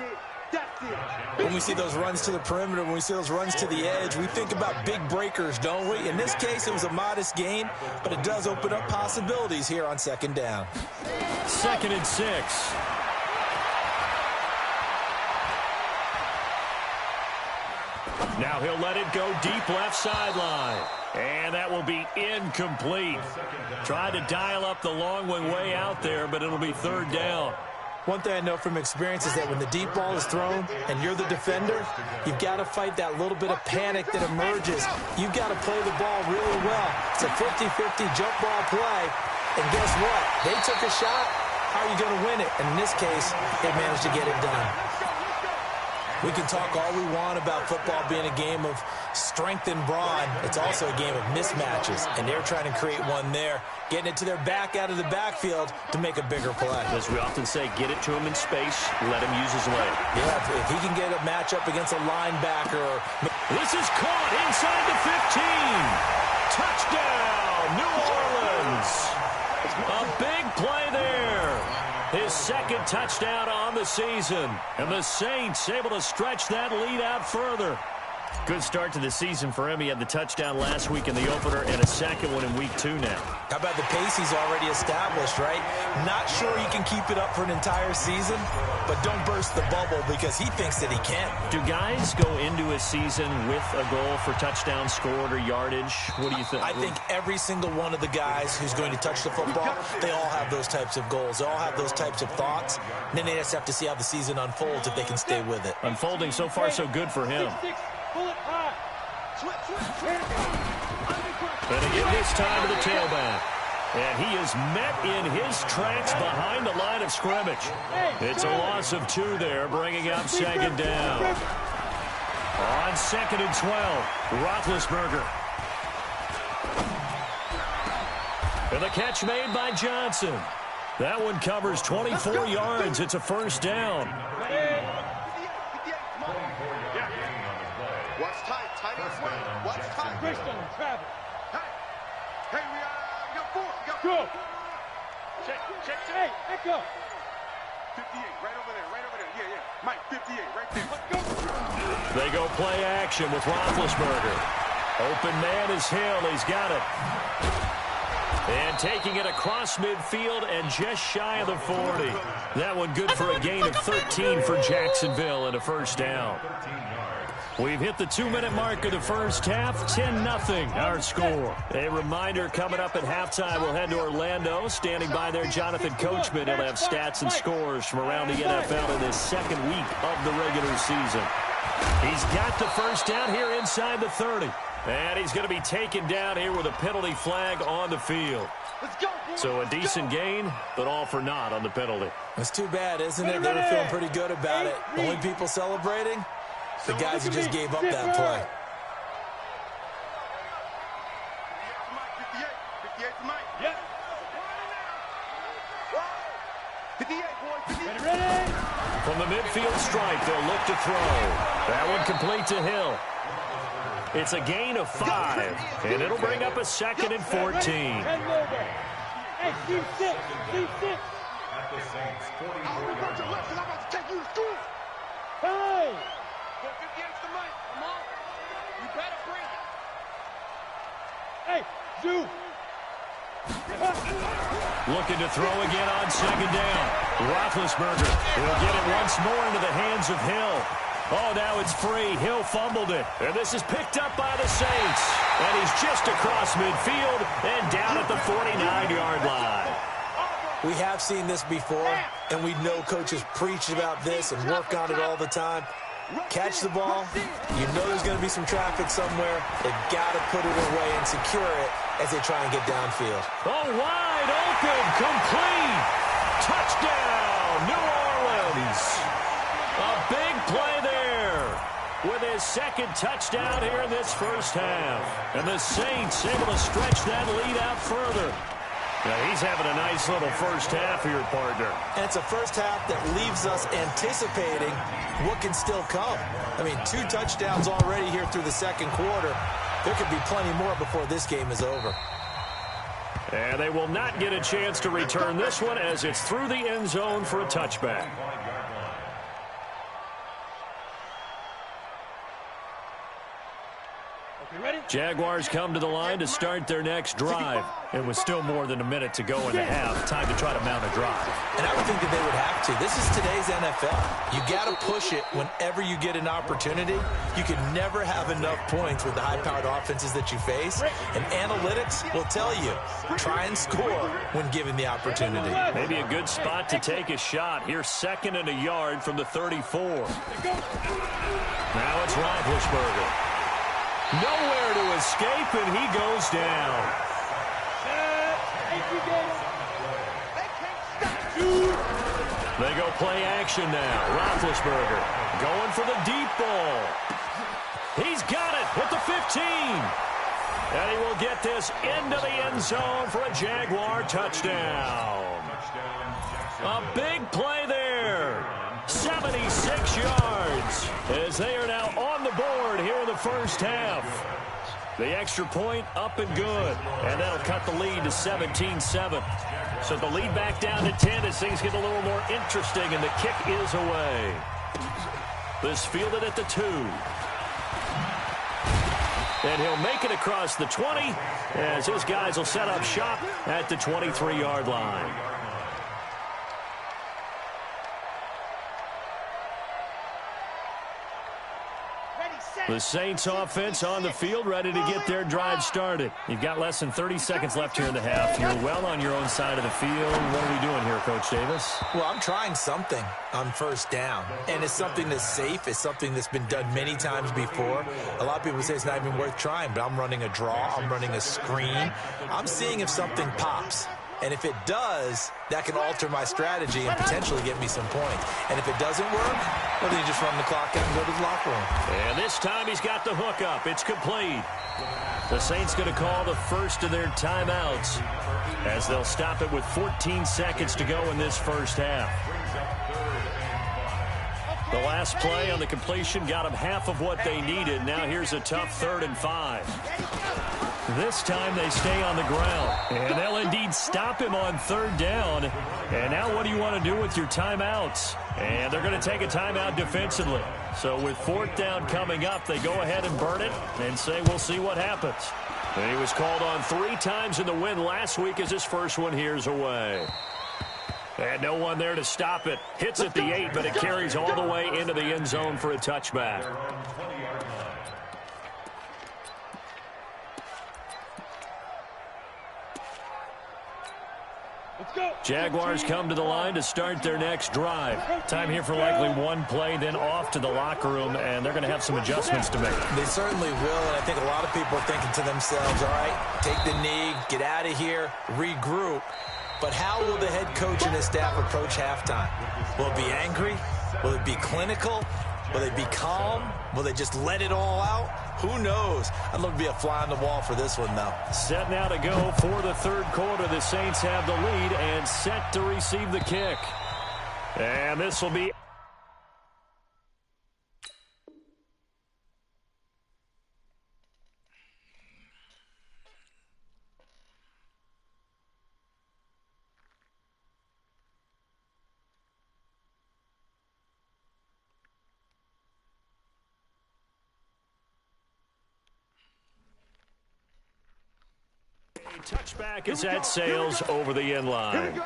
When we see those runs to the perimeter, when we see those runs to the edge, we think about big breakers, don't we? In this case, it was a modest gain, but it does open up possibilities here on second down. 2nd and 6. Now he'll let it go deep left sideline. And that will be incomplete. Tried to dial up the long one way out there, but it'll be 3rd down. One thing I know from experience is that when the deep ball is thrown and you're the defender, you've got to fight that little bit of panic that emerges. You've got to play the ball really well. It's a 50-50 jump ball play. And guess what? They took a shot. How are you going to win it? And in this case, they managed to get it done. We can talk all we want about football being a game of strength and brawn. It's also a game of mismatches, and they're trying to create one there, getting it to their back out of the backfield to make a bigger play. As we often say, get it to him in space, let him use his leg. Yeah, if he can get a matchup against a linebacker. This is caught inside the 15. Touchdown, New Orleans. A big play there. His 2nd touchdown on the season. And the Saints able to stretch that lead out further. Good start to the season for him. He had the touchdown last week in the opener and a 2nd one in week 2 now. How about the pace he's already established, right? Not sure he can keep it up for an entire season, but don't burst the bubble because he thinks that he can. Do guys go into a season with a goal for touchdown scored or yardage? What do you think? I think every single one of the guys who's going to touch the football, they all have those types of goals. They all have those types of thoughts. And then they just have to see how the season unfolds if they can stay with it. Unfolding so far so good for him. Pull it high. And again this time to the tailback. And he is met in his tracks behind the line of scrimmage. It's a loss of 2 there, bringing up second down. On 2nd and 12, Roethlisberger. And the catch made by Johnson. That one covers 24 yards. It's a first down. Watch tight. Tight as well. Watch tight. Christian, Travis. Hey, we got 4. We got 4. Go. Check. Hey, echo. 58, right over there. Yeah. Mike, 58, right there. Let's go. They go play action with Roethlisberger. Open man is Hill. He's got it. And taking it across midfield and just shy of the 40. That one good for a gain of 13 for Jacksonville and a first down. We've hit the 2-minute mark of the first half. 10-0 our score. A reminder, coming up at halftime, we'll head to Orlando. Standing by there, Jonathan Coachman. He'll have stats and scores from around the NFL in this second week of the regular season. He's got the first down here inside the 30. And he's going to be taken down here with a penalty flag on the field. So a decent gain, but all for naught on the penalty. It's too bad, isn't it? They were feeling pretty good about it. Only people celebrating, the guys who just gave up that play. 58 for Mike. Yep. 58, boy. 58. From the midfield stripe, they'll look to throw. That one complete to Hill. It's a gain of 5, and it'll bring up a 2nd and 14. Hey, Steve 6. At the Saints, 44 yards. I'm about to take you to school. Hey! 58's the Mike. Come on. You better bring it. Hey, Zoo. Looking to throw again on 2nd down. Roethlisberger will get it once more into the hands of Hill. Oh, now it's free. Hill fumbled it. And this is picked up by the Saints. And he's just across midfield and down at the 49-yard line. We have seen this before, and we know coaches preach about this and work on it all the time. Catch the ball. You know there's going to be some traffic somewhere. They've got to put it away and secure it as they try and get downfield. Oh, wide open. Complete. Touchdown, New Orleans. A big play there with his 2nd touchdown here in this first half. And the Saints able to stretch that lead out further. Now he's having a nice little first half here, partner. And it's a first half that leaves us anticipating what can still come. I mean, 2 touchdowns already here through the 2nd quarter. There could be plenty more before this game is over. And they will not get a chance to return this one as it's through the end zone for a touchback. Jaguars come to the line to start their next drive. And with still more than a minute to go in the half, time to try to mount a drive. And I would think that they would have to. This is today's NFL. You got to push it whenever you get an opportunity. You can never have enough points with the high-powered offenses that you face. And analytics will tell you, try and score when given the opportunity. Maybe a good spot to take a shot. Here's 2nd and a yard from the 34. Now it's Roethlisberger. Nowhere to escape, and he goes down. They go play action now. Roethlisberger going for the deep ball. He's got it at the 15. And he will get this into the end zone for a Jaguar touchdown. A big play there. 76 yards as they are now on the board here in the first half. The extra point up and good, and that'll cut the lead to 17-7. So the lead back down to 10 as things get a little more interesting, and the kick is away. This fielded at the 2. And he'll make it across the 20 as his guys will set up shop at the 23-yard line. The Saints offense on the field, ready to get their drive started. You've got less than 30 seconds left here in the half. You're well on your own side of the field. What are we doing here, Coach Davis? Well, I'm trying something on first down, and it's something that's safe. It's something that's been done many times before. A lot of people say it's not even worth trying, but I'm running a draw. I'm running a screen. I'm seeing if something pops. And if it does, that can alter my strategy and potentially get me some points. And if it doesn't work, well, then you just run the clock out and go to the locker room. And this time he's got the hook up. It's complete. The Saints going to call the first of their timeouts as they'll stop it with 14 seconds to go in this first half. The last play on the completion got them half of what they needed. Now here's a tough 3rd and 5. This time they stay on the ground, and they'll indeed stop him on 3rd down. And now what do you want to do with your timeouts? And they're going to take a timeout defensively. So with 4th down coming up, they go ahead and burn it and say we'll see what happens. And he was called on 3 times in the win last week as his first one here's away. And no one there to stop it. Hits at the 8, but it carries all the way into the end zone for a touchback. Jaguars come to the line to start their next drive. Time here for likely one play, then off to the locker room, and they're going to have some adjustments to make. They certainly will, and I think a lot of people are thinking to themselves, all right, take the knee, get out of here, regroup. But how will the head coach and his staff approach halftime? Will it be angry? Will it be clinical? Will they be calm? Will they just let it all out? Who knows? I'd love to be a fly on the wall for this one, though. Set now to go for the 3rd quarter. The Saints have the lead and set to receive the kick. And this will be... touchback as that sails over the end line.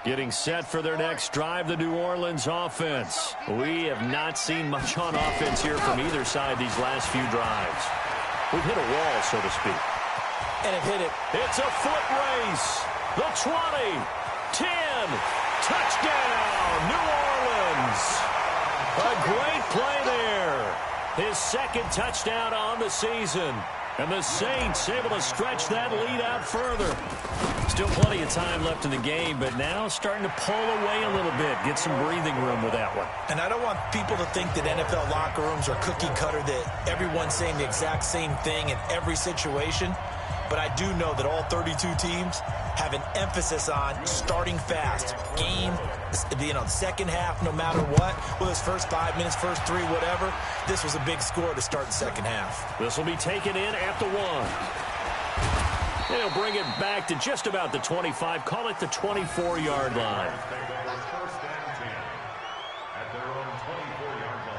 Getting set for their next drive, the New Orleans offense. We have not seen much on offense here from either side these last few drives. We've hit a wall, so to speak. And it hit it. It's a foot race. The 20, 10, touchdown, New Orleans. A great play there. His 2nd touchdown on the season. And the Saints able to stretch that lead out further. Still plenty of time left in the game, but now starting to pull away a little bit. Get some breathing room with that one. And I don't want people to think that NFL locker rooms are cookie cutter, that everyone's saying the exact same thing in every situation. But I do know that all 32 teams have an emphasis on starting fast. Game, the second half, no matter what. Whether it's first 5 minutes, first 3, whatever. This was a big score to start the second half. This will be taken in at the 1. They'll bring it back to just about the 25. Call it the 24-yard line. First and 10 at their own 24-yard line.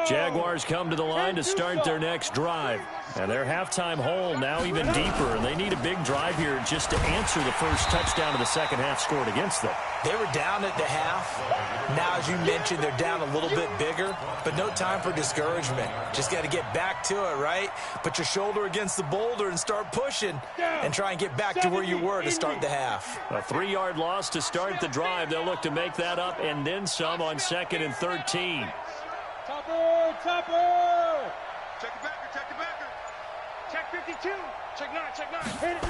Jaguars come to the line to start their next drive. And their halftime hole now even deeper, and they need a big drive here just to answer the first touchdown of the second half scored against them. They were down at the half. Now, as you mentioned, they're down a little bit bigger, but no time for discouragement. Just got to get back to it, right? Put your shoulder against the boulder and start pushing and try and get back to where you were to start the half. A 3-yard loss to start the drive. They'll look to make that up and then some on 2nd and 13. Topper! Topper! Check the backer, check the backer. Check 52. Check 9, check 9. Hit it.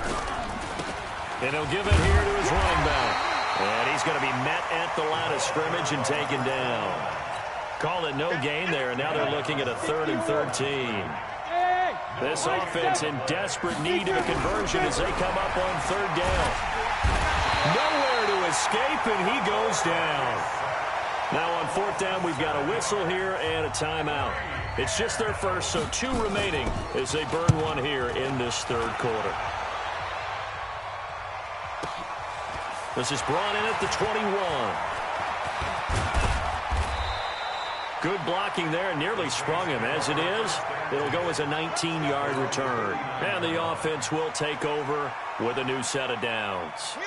And he'll give it here to his running back. And he's going to be met at the line of scrimmage and taken down. Call it no gain there, and now they're looking at a 3rd and 13. Hey! This offense in desperate need of a conversion as they come up on third down. Nowhere to escape, and he goes down. Now on fourth down, we've got a whistle here and a timeout. It's just their first, so 2 remaining as they burn one here in this third quarter. This is brought in at the 21. Good blocking there, nearly sprung him. As it is, it'll go as a 19-yard return. And the offense will take over with a new set of downs.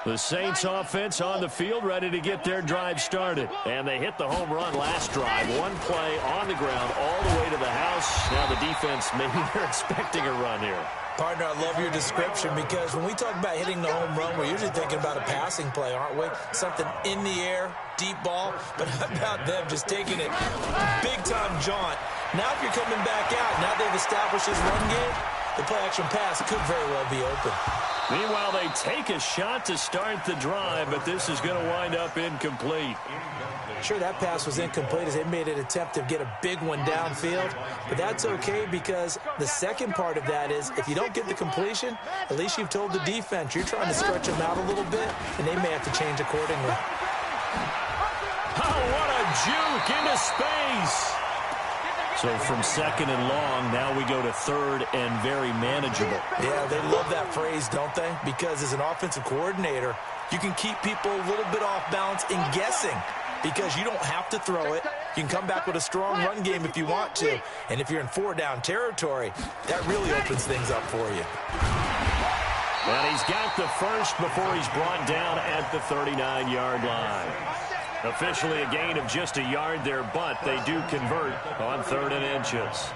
The Saints offense on the field, ready to get their drive started. And they hit the home run last drive. One play on the ground all the way to the house. Now the defense, maybe they're expecting a run here. Partner, I love your description because when we talk about hitting the home run, we're usually thinking about a passing play, aren't we? Something in the air, deep ball. But how about them just taking it big-time jaunt? Now if you're coming back out, now they've established this run game, the play-action pass could very well be open. Meanwhile, they take a shot to start the drive, but this is going to wind up incomplete. Sure, that pass was incomplete as they made an attempt to get a big one downfield, but that's okay because the second part of that is if you don't get the completion, at least you've told the defense you're trying to stretch them out a little bit, and they may have to change accordingly. Oh, what a juke into space. So from second and long, now we go to third and very manageable. Yeah, they love that phrase, don't they? Because as an offensive coordinator, you can keep people a little bit off balance in guessing because you don't have to throw it. You can come back with a strong run game if you want to. And if you're in 4-down territory, that really opens things up for you. And he's got the first before he's brought down at the 39-yard line. Officially a gain of just a yard there, but they do convert on 3rd and inches.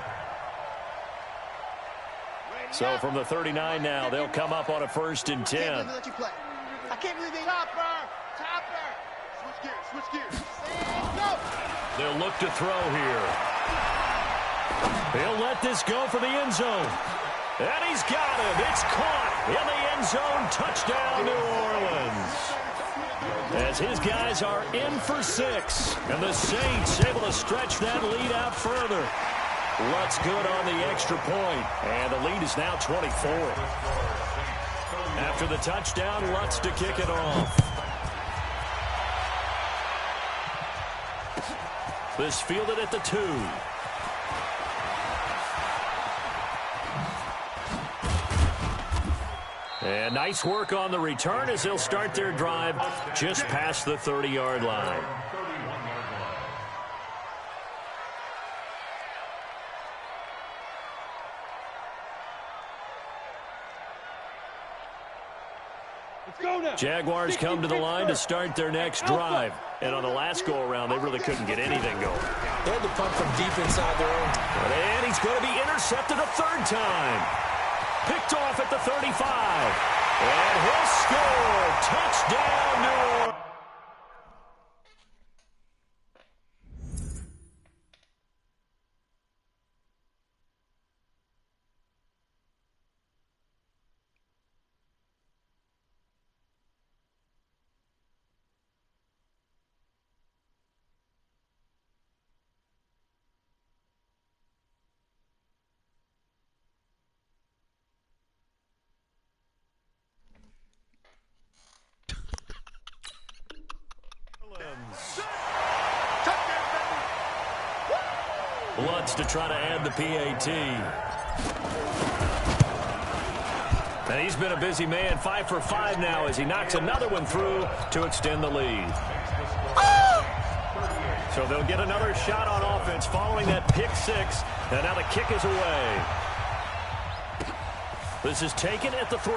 So from the 39 now, they'll come up on a 1st and 10. I can't believe they Topper. Switch gears. They'll look to throw here. He'll let this go for the end zone. And he's got him. It's caught in the end zone. Touchdown, New Orleans. As his guys are in for 6. And the Saints able to stretch that lead out further. Lutz good on the extra point. And the lead is now 24. After the touchdown, Lutz to kick it off. This fielded at the 2. And nice work on the return as they'll start their drive just past the 30-yard line. Jaguars come to the line to start their next drive. And on the last go-around, they really couldn't get anything going. They had to punt from deep inside their own. And he's going to be intercepted a 3rd time. Picked off at the 35. And he'll score. Touchdown, New Orleans. Lutz to try to add the PAT. And he's been a busy man. 5 for 5 now as he knocks another one through to extend the lead. So they'll get another shot on offense following that pick 6. And now the kick is away. This is taken at the 3.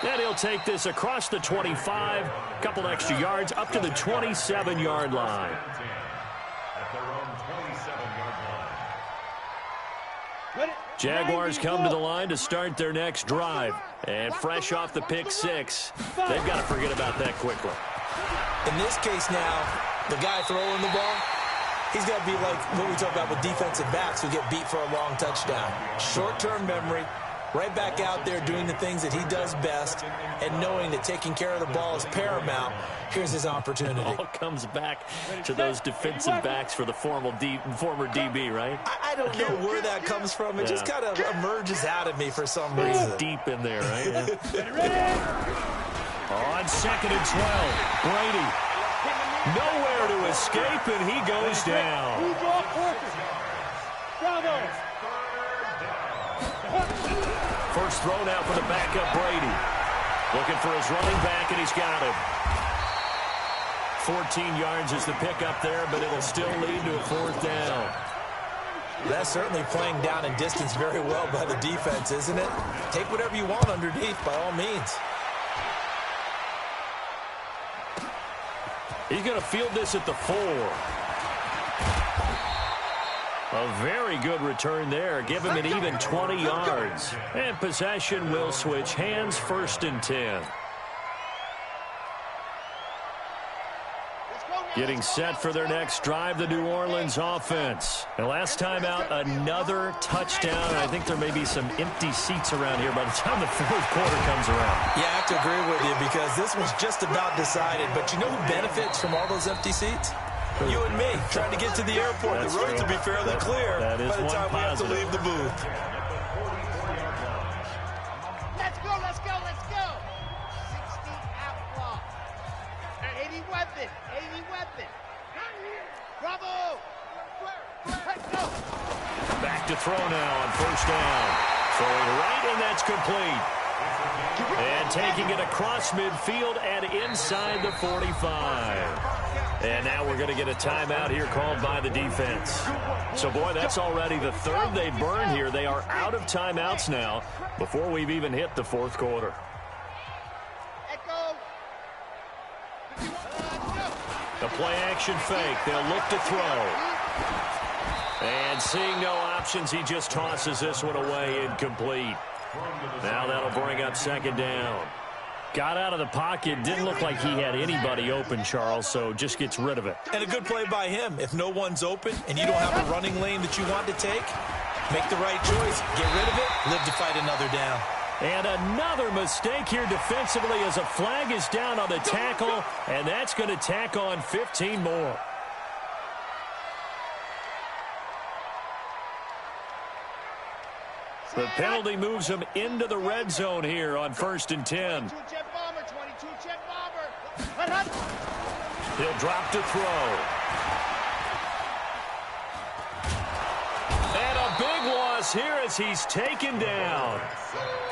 And he'll take this across the 25, a couple extra yards, up to the 27-yard line. Jaguars come to the line to start their next drive. And fresh off the pick 6, they've got to forget about that quickly. In this case now, the guy throwing the ball, he's got to be like what we talk about with defensive backs who get beat for a long touchdown. Short-term memory. Right back out there doing the things that he does best and knowing that taking care of the ball is paramount. Here's his opportunity. It all comes back to those defensive backs for the former DB, right? I don't know where that comes from. It just kind of emerges out of me for some reason. Deep in there, right? On 2nd and 12, Brady. Nowhere to escape, and he goes down. First throw now for the backup Brady. Looking for his running back, and he's got him. 14 yards is the pickup there, but it'll still lead to a 4th down. That's certainly playing down in distance very well by the defense, isn't it? Take whatever you want underneath, by all means. He's going to field this at the 4. A very good return there. Give him an even 20 yards. And possession will switch hands, 1st and 10. Getting set for their next drive, the New Orleans offense. And last time out, another touchdown. I think there may be some empty seats around here by the time the 4th quarter comes around. Yeah, I have to agree with you because this was just about decided. But you know who benefits from all those empty seats? You and me, trying to get to the airport. The roads will be fairly clear by the time we have to leave the booth. Let's go, let's go, let's go. 60 outlaw. 80 weapon, 80 weapon. Bravo. Let's go. Back to throw now on 1st down. Throwing right, and that's complete. And taking it across midfield and inside the 45. And now we're going to get a timeout here called by the defense. So, boy, that's already the 3rd they've burned here. They are out of timeouts now before we've even hit the 4th quarter. The play-action fake. They'll look to throw. And seeing no options, he just tosses this one away incomplete. Now that'll bring up 2nd down. Got out of the pocket. Didn't look like he had anybody open, Charles, so just gets rid of it. And a good play by him. If no one's open and you don't have a running lane that you want to take, make the right choice. Get rid of it. Live to fight another down. And another mistake here defensively as a flag is down on the tackle, and that's going to tack on 15 more. The penalty moves him into the red zone here on 1st and 10. 22 jet bomber, 22 jet bomber. He'll drop to throw. And a big loss here as he's taken down.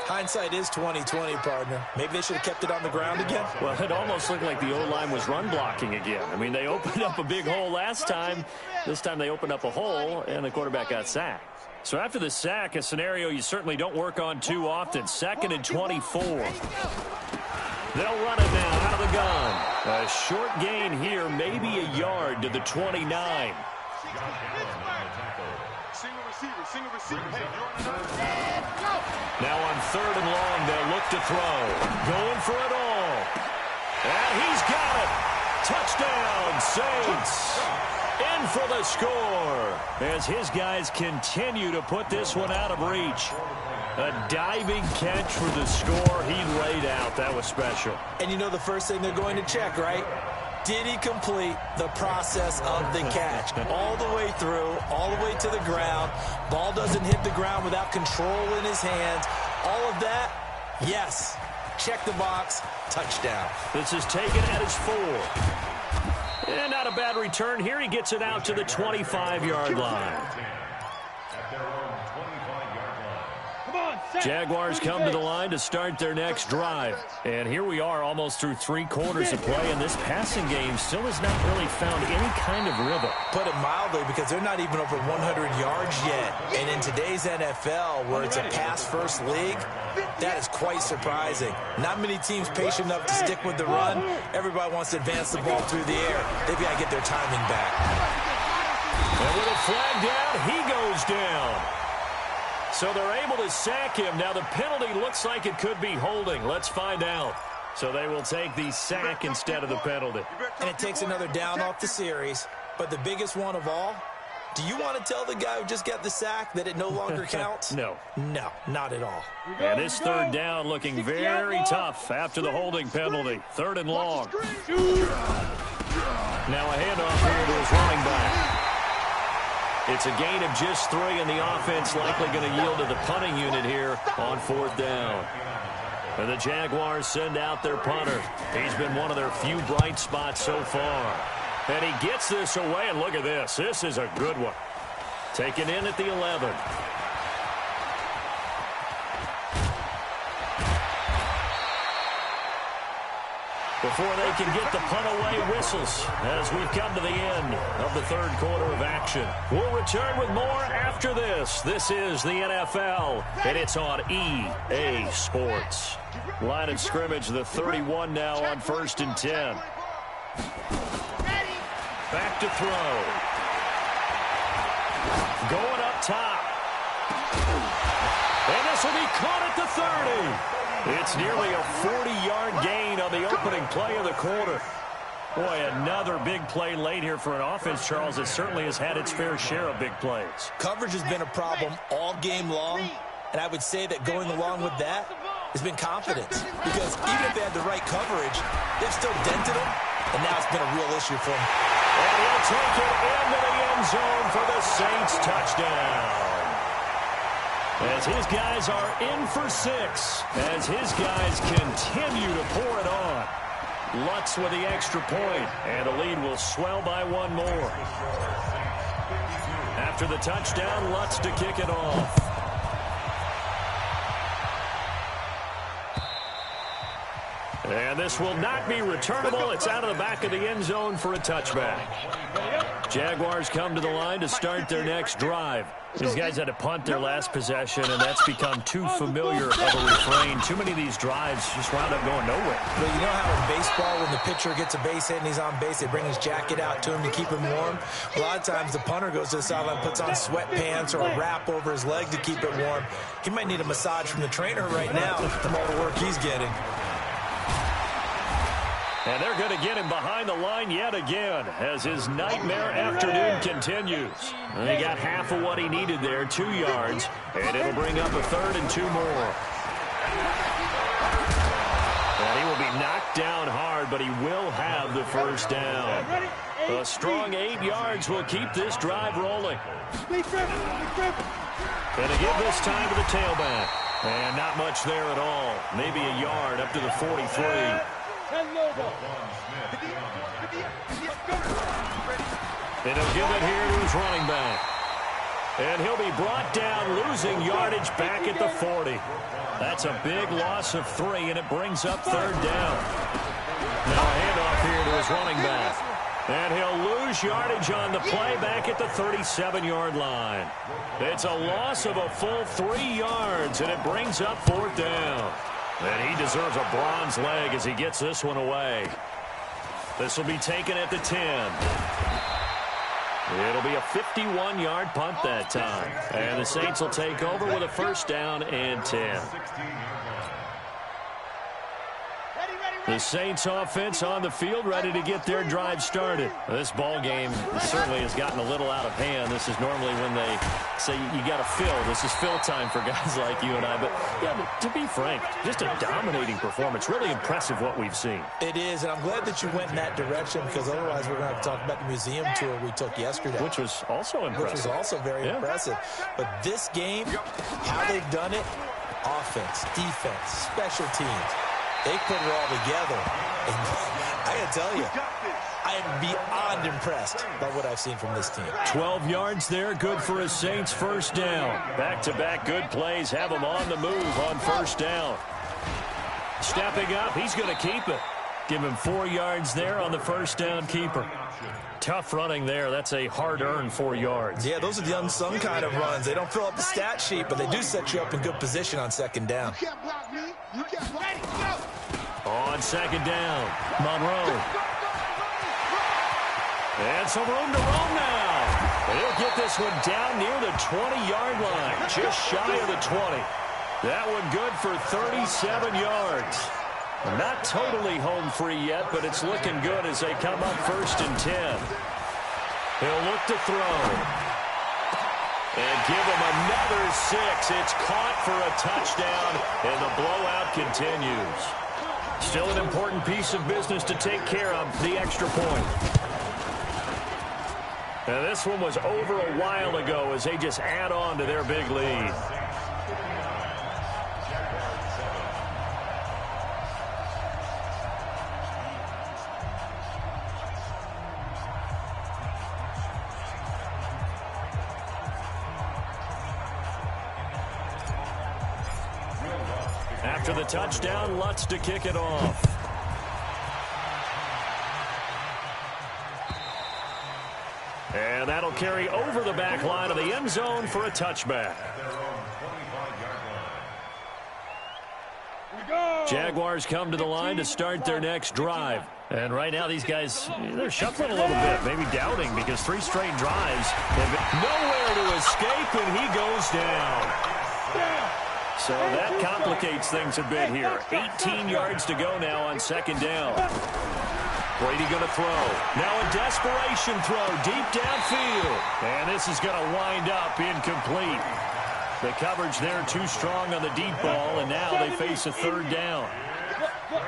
Hindsight is 20/20, partner. Maybe they should have kept it on the ground again. Well, it almost looked like the O-line was run blocking again. I mean, they opened up a big hole last time. This time they opened up a hole, and the quarterback got sacked. So after the sack, a scenario you certainly don't work on too often. 2nd and 24. They'll run it now out of the gun. A short gain here, maybe a yard to the 29. Single receiver. Now on 3rd and long, they'll look to throw. Going for it all. And he's got it. Touchdown, Saints. In for the score as his guys continue to put this one out of reach. A diving catch for the score he laid out. That was special. And you know the first thing they're going to check, right? Did he complete the process of the catch? All the way through, all the way to the ground. Ball doesn't hit the ground without control in his hands. All of that, yes. Check the box, touchdown. This is taken at his 4. And not a bad return here. He gets it out to the 25-yard line. Jaguars come to the line to start their next drive. And here we are almost through 3 quarters of play, and this passing game still has not really found any kind of rhythm. Put it mildly, because they're not even over 100 yards yet. And in today's NFL, where it's a pass-first league, that is quite surprising. Not many teams patient enough to stick with the run. Everybody wants to advance the ball through the air. They've got to get their timing back. And with a flag down, he goes down. So they're able to sack him. Now the penalty looks like it could be holding. Let's find out. So they will take the sack instead of the penalty. And it takes another down off the series. But the biggest one of all, Do you want to tell the guy who just got the sack that it no longer counts? No. No, not at all. And this third down looking very tough after the holding penalty. 3rd and long. Now a handoff here to his running back. It's a gain of just 3, and the offense likely going to yield to the punting unit here on 4th down. And the Jaguars send out their punter. He's been one of their few bright spots so far. And he gets this away, and look at this. This is a good one. Taken in at the 11. Before they can get the punt away, whistles as we've come to the end of the 3rd quarter of action. We'll return with more after this. This is the NFL, and it's on EA Sports. Line of scrimmage, the 31 now on 1st and 10. Back to throw. Going up top. And this will be caught at the 30. It's nearly a 40-yard gain on the opening play of the quarter. Boy, another big play late here for an offense, Charles, that certainly has had its fair share of big plays. Coverage has been a problem all game long, and I would say that going along with that has been confidence. Because even if they had the right coverage, they've still dented them, and now it's been a real issue for them. And he'll take it into the end zone for the Saints touchdown. As his guys are in for 6, as his guys continue to pour it on. Lutz with the extra point, and the lead will swell by 1 more. After the touchdown, Lutz to kick it off. And this will not be returnable. It's out of the back of the end zone for a touchback. Jaguars come to the line to start their next drive. These guys had to punt their last possession, and that's become too familiar of a refrain. Too many of these drives just wound up going nowhere. But you know how in baseball, when the pitcher gets a base hit and he's on base, they bring his jacket out to him to keep him warm? A lot of times the punter goes to the sideline, puts on sweatpants or a wrap over his leg to keep it warm. He might need a massage from the trainer right now from all the work he's getting. And they're going to get him behind the line yet again as his nightmare afternoon continues. And he got half of what he needed there, 2 yards, and it'll bring up a 3rd and 2 more. And he will be knocked down hard, but he will have the 1st down. A strong 8 yards will keep this drive rolling. Going to give this time to the tailback. And not much there at all. Maybe a yard up to the 43. And he'll give it here to his running back. And he'll be brought down, losing yardage back at the 40. That's a big loss of 3, and it brings up 3rd down. Now a handoff here to his running back. And he'll lose yardage on the play back at the 37-yard line. It's a loss of a full 3 yards, and it brings up 4th down. And he deserves a bronze leg as he gets this one away. This will be taken at the 10. It'll be a 51-yard punt that time. And the Saints will take over with a 1st down and 10. The Saints offense on the field ready to get their drive started. This ball game certainly has gotten a little out of hand. This is normally when they say you got to fill. This is fill time for guys like you and I. But, yeah, to be frank, just a dominating performance. Really impressive what we've seen. It is, and I'm glad that you went in that direction because otherwise we're going to have to talk about the museum tour we took yesterday. Which was also impressive. Which was also very impressive. But this game, how they've done it, offense, defense, special teams, they put it all together. And I got to tell you, I am beyond impressed by what I've seen from this team. 12 yards there, good for a Saints 1st down. Back-to-back good plays have him on the move on 1st down. Stepping up, he's going to keep it. Give him 4 yards there on the 1st down keeper. Tough running there. That's a hard-earned 4 yards. Yeah, those are the unsung kind of runs. They don't fill up the stat sheet, but they do set you up in good position on 2nd down. You can't block me. You can't block me. On 2nd down, Monroe. And some room to roam now. And he'll get this one down near the 20-yard line, just shy of the 20. That one good for 37 yards. Not totally home free yet, but it's looking good as they come up 1st and 10. He'll look to throw. And give him another 6. It's caught for a touchdown, and the blowout continues. Still an important piece of business to take care of, the extra point. And this one was over a while ago as they just add on to their big lead. After the touchdown, Lutz to kick it off. And that'll carry over the back line of the end zone for a touchback. Jaguars come to the line to start their next drive. And right now these guys, they're shuffling a little bit, maybe doubting, because 3 straight drives have been nowhere to escape, and he goes down. So that complicates things a bit here. 18 yards to go now on second down. Brady going to throw. Now a desperation throw deep downfield. And this is going to wind up incomplete. The coverage there too strong on the deep ball, and now they face a third down.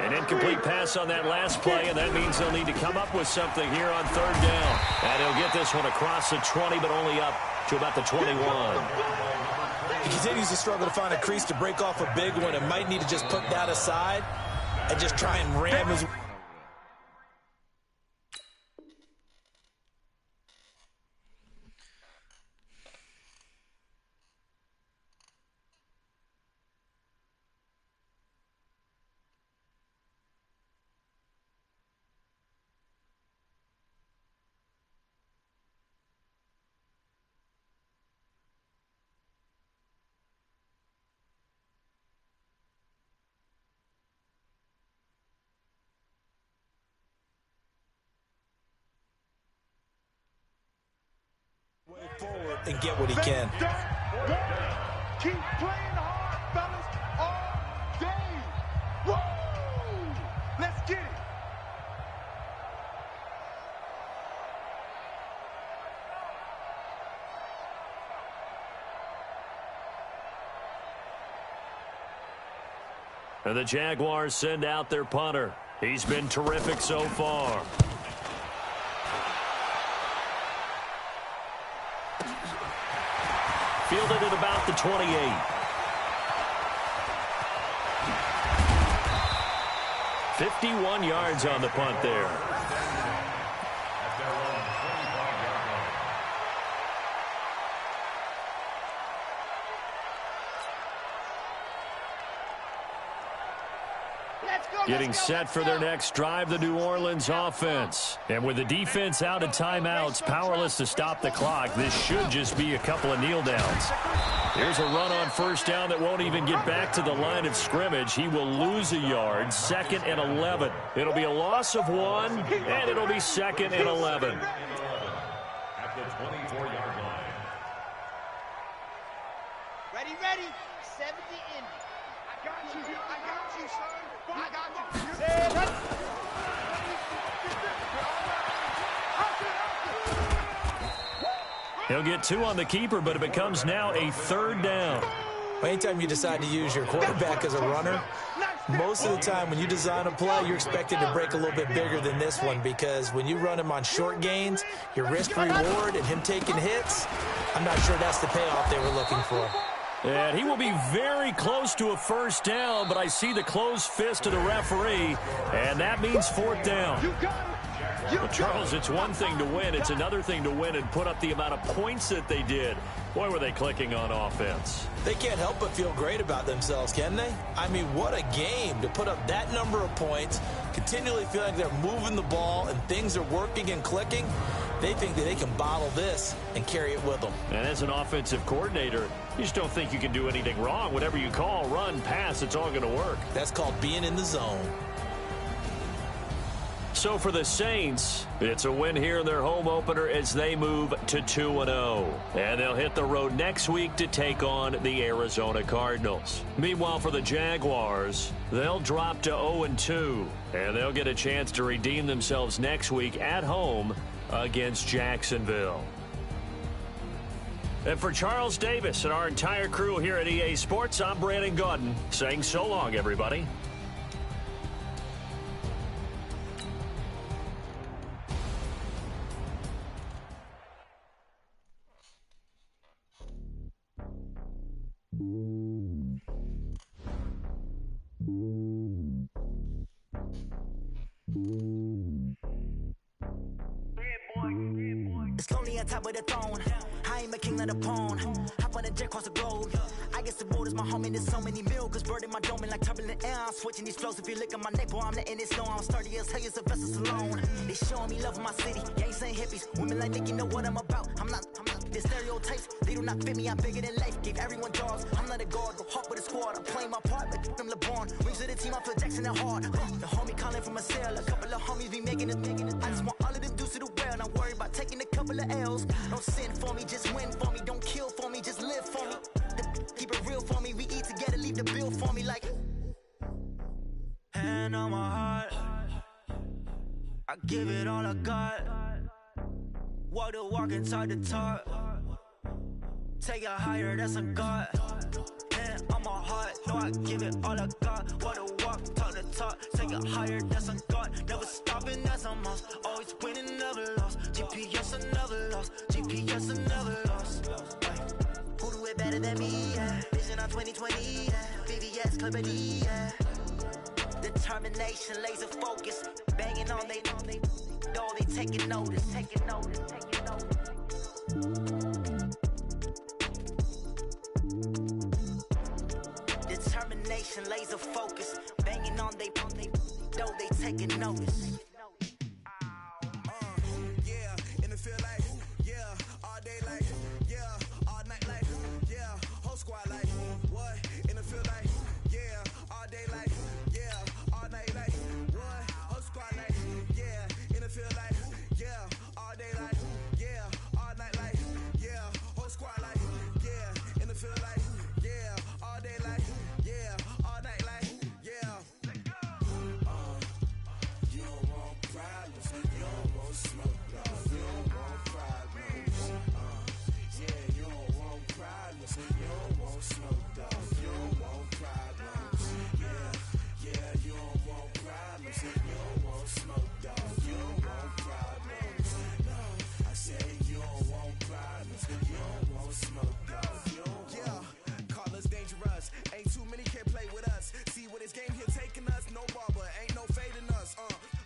An incomplete pass on that last play, and that means they'll need to come up with something here on third down. And he'll get this one across the 20, but only up to about the 21. He continues to struggle to find a crease to break off a big one, and might need to just put that aside and just try and ram his... forward and get what he can. Keep playing hard, fellas, all day. Woo! Let's get it. And the Jaguars send out their punter. He's been terrific so far. Fielded at about the 28. "51 yards on the punt there. Getting set for their next drive, the New Orleans offense. And with the defense out of timeouts, powerless to stop the clock, this should just be a couple of kneel downs. Here's a run on first down that won't even get back to the line of scrimmage. He will lose a yard, 2nd and 11. It'll be a loss of 1, and it'll be 2nd and 11. At the 24-yard line. Ready, 70 in. I got you, son. I got you. He'll get 2 on the keeper, but it becomes now a 3rd down. Anytime you decide to use your quarterback as a runner, most of the time when you design a play, you're expected to break a little bit bigger than this one, because when you run him on short gains, your risk-reward and him taking hits, I'm not sure that's the payoff they were looking for. And he will be very close to a first down, but I see the closed fist of the referee, and that means 4th down. Well, Charles, it's one thing to win. It's another thing to win and put up the amount of points that they did. Boy, were they clicking on offense. They can't help but feel great about themselves, can they? I mean, what a game to put up that number of points, continually feel like they're moving the ball and things are working and clicking. They think that they can bottle this and carry it with them. And as an offensive coordinator, you just don't think you can do anything wrong. Whatever you call, run, pass, it's all going to work. That's called being in the zone. So for the Saints, it's a win here in their home opener as they move to 2-0. And they'll hit the road next week to take on the Arizona Cardinals. Meanwhile, for the Jaguars, they'll drop to 0-2. And they'll get a chance to redeem themselves next week at home against Jacksonville. And for Charles Davis and our entire crew here at EA Sports, I'm Brandon Gaudin saying so long, everybody. It's lonely on top of the throne. I ain't a king of the pawn. Hop on a jet across the globe. I guess the road is my home and there's so many milkers burning my dome like turbulent air. I'm switching these flows. If you look at my neck, boy, I'm letting it snow. I'm sturdy as hell, Sylvester Stallone. They showing me love in my city. Gangs ain't hippies. Women like Nick, you know what I'm about. I'm not. The stereotypes, they do not fit me. I'm bigger than life. Gave everyone jobs. I'm not a guard. Go hard with a squad. I'm playing my part like them LeBron. Rings to the team. I feel Jackson and hard. The homie calling from a cell. A couple of homies be making it. I just want all of them dudes to do well. Not worry about taking a couple of L's. Don't sin for me, just win for me. Don't kill for me, just live for me. Keep it real for me. We eat together, leave the bill for me like. Hand on my heart, I give it all I got. Walk the walk and talk the talk. Take it higher, that's a God. Hand on my heart, no, I give it all I got. Walk the walk, talk the talk. Take it higher, that's a God. Never stopping, that's a must. Always winning, never lost. GPS, I never lost. GPS, I never lost. Who do it better than me? Yeah. Vision on 2020. Yeah. VVS, Clipper D. Yeah. Determination, laser focus. Banging on they know they taking notice. Taking notice. Taking notice. Determination, laser focus. Banging on they know they taking notice. Yeah, and it feel like, yeah, all day like, yeah, all night like, yeah, whole squad like, what? And it feel like, yeah, all day like, yeah, all night like, what? Whole squad like, yeah, and it feel like, yeah, all day like, yeah, all night like, yeah, whole squad like, yeah, and it feel like, yeah, all day like, yeah, all night like, yeah. You don't want problems, you don't want smoke, you don't want problems. Yeah, you don't want problems, you don't want smoke, you don't want problems. Yeah, you don't want problems, you don't want smoke, you don't want problems. No, I said you don't want problems, you don't want smoke, you don't want. Yeah, call us dangerous, ain't too many can play with us. See what this game here taking us, no barber, ain't no fading us.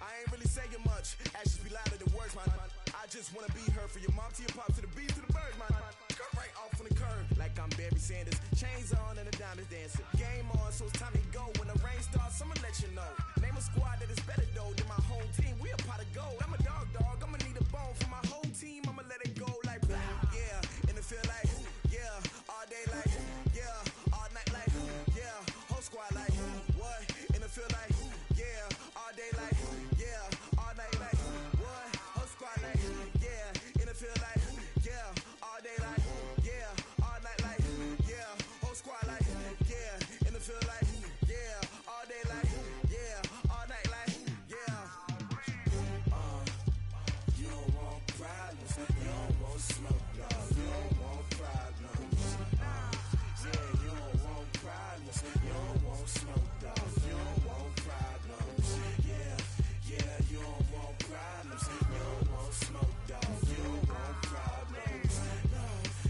I ain't really saying much, actions be louder than words, man. I just wanna be heard, for your mom to your pop to the beat to the birds, man. Cut right off on the curve, like I'm Barry Sanders. Chains on and the diamonds dancing. Game on, so it's time to go. When the rain starts, I'ma let you know. Name a squad that is better though than my home team. We a pot of gold. I'm a dog, I'ma need a bone for my whole team. I'ma let it go like, yeah, and it feel like, yeah, all day like, yeah, all night like, yeah, whole squad like, what? And it feel like, yeah, all day like, yeah, all night like, what? Whole squad like, yeah, and it feel like, yeah, all day like, yeah, all night like, yeah, whole squad like, yeah, and it feel like, yeah, all day like, yeah, all night like, yeah. You don't want problems, you don't want smoke, no, you don't want problems. Yeah, you don't want problems, you don't want smoke, no, you don't want problems. Yeah, you don't want problems, you don't want smoke, dog, you don't want problems. No,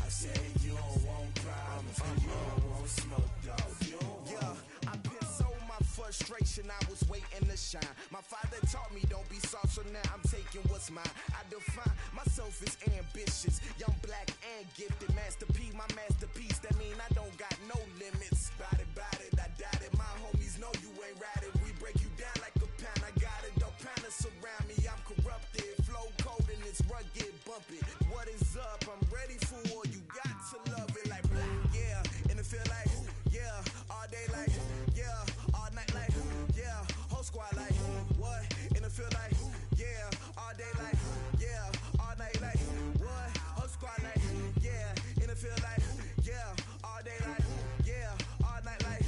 I said you don't want problems, you don't want smoke, dog, you don't want. Yeah, I been so my frustration, I was waiting to shine. My father taught me don't be soft, so now I'm taking what's mine. I define myself as ambitious, young, black, and gifted. Master P, my masterpiece, that mean I don't got no limits. Bout it, I doubt it. My homies know you ain't ratted. We break you down like a pound. I got it, don't pound us around me. I'm corrupted, flow cold and it's rugged, bump it. What is up? I'm ready for war. You got to love it like, yeah, and it feel like, yeah, all day like, yeah, all night like, yeah, whole squad like, what? And it feel like, yeah, all day like, yeah, all night like, what? Whole squad like, yeah, and it feel like, yeah, all day like, yeah, all night like,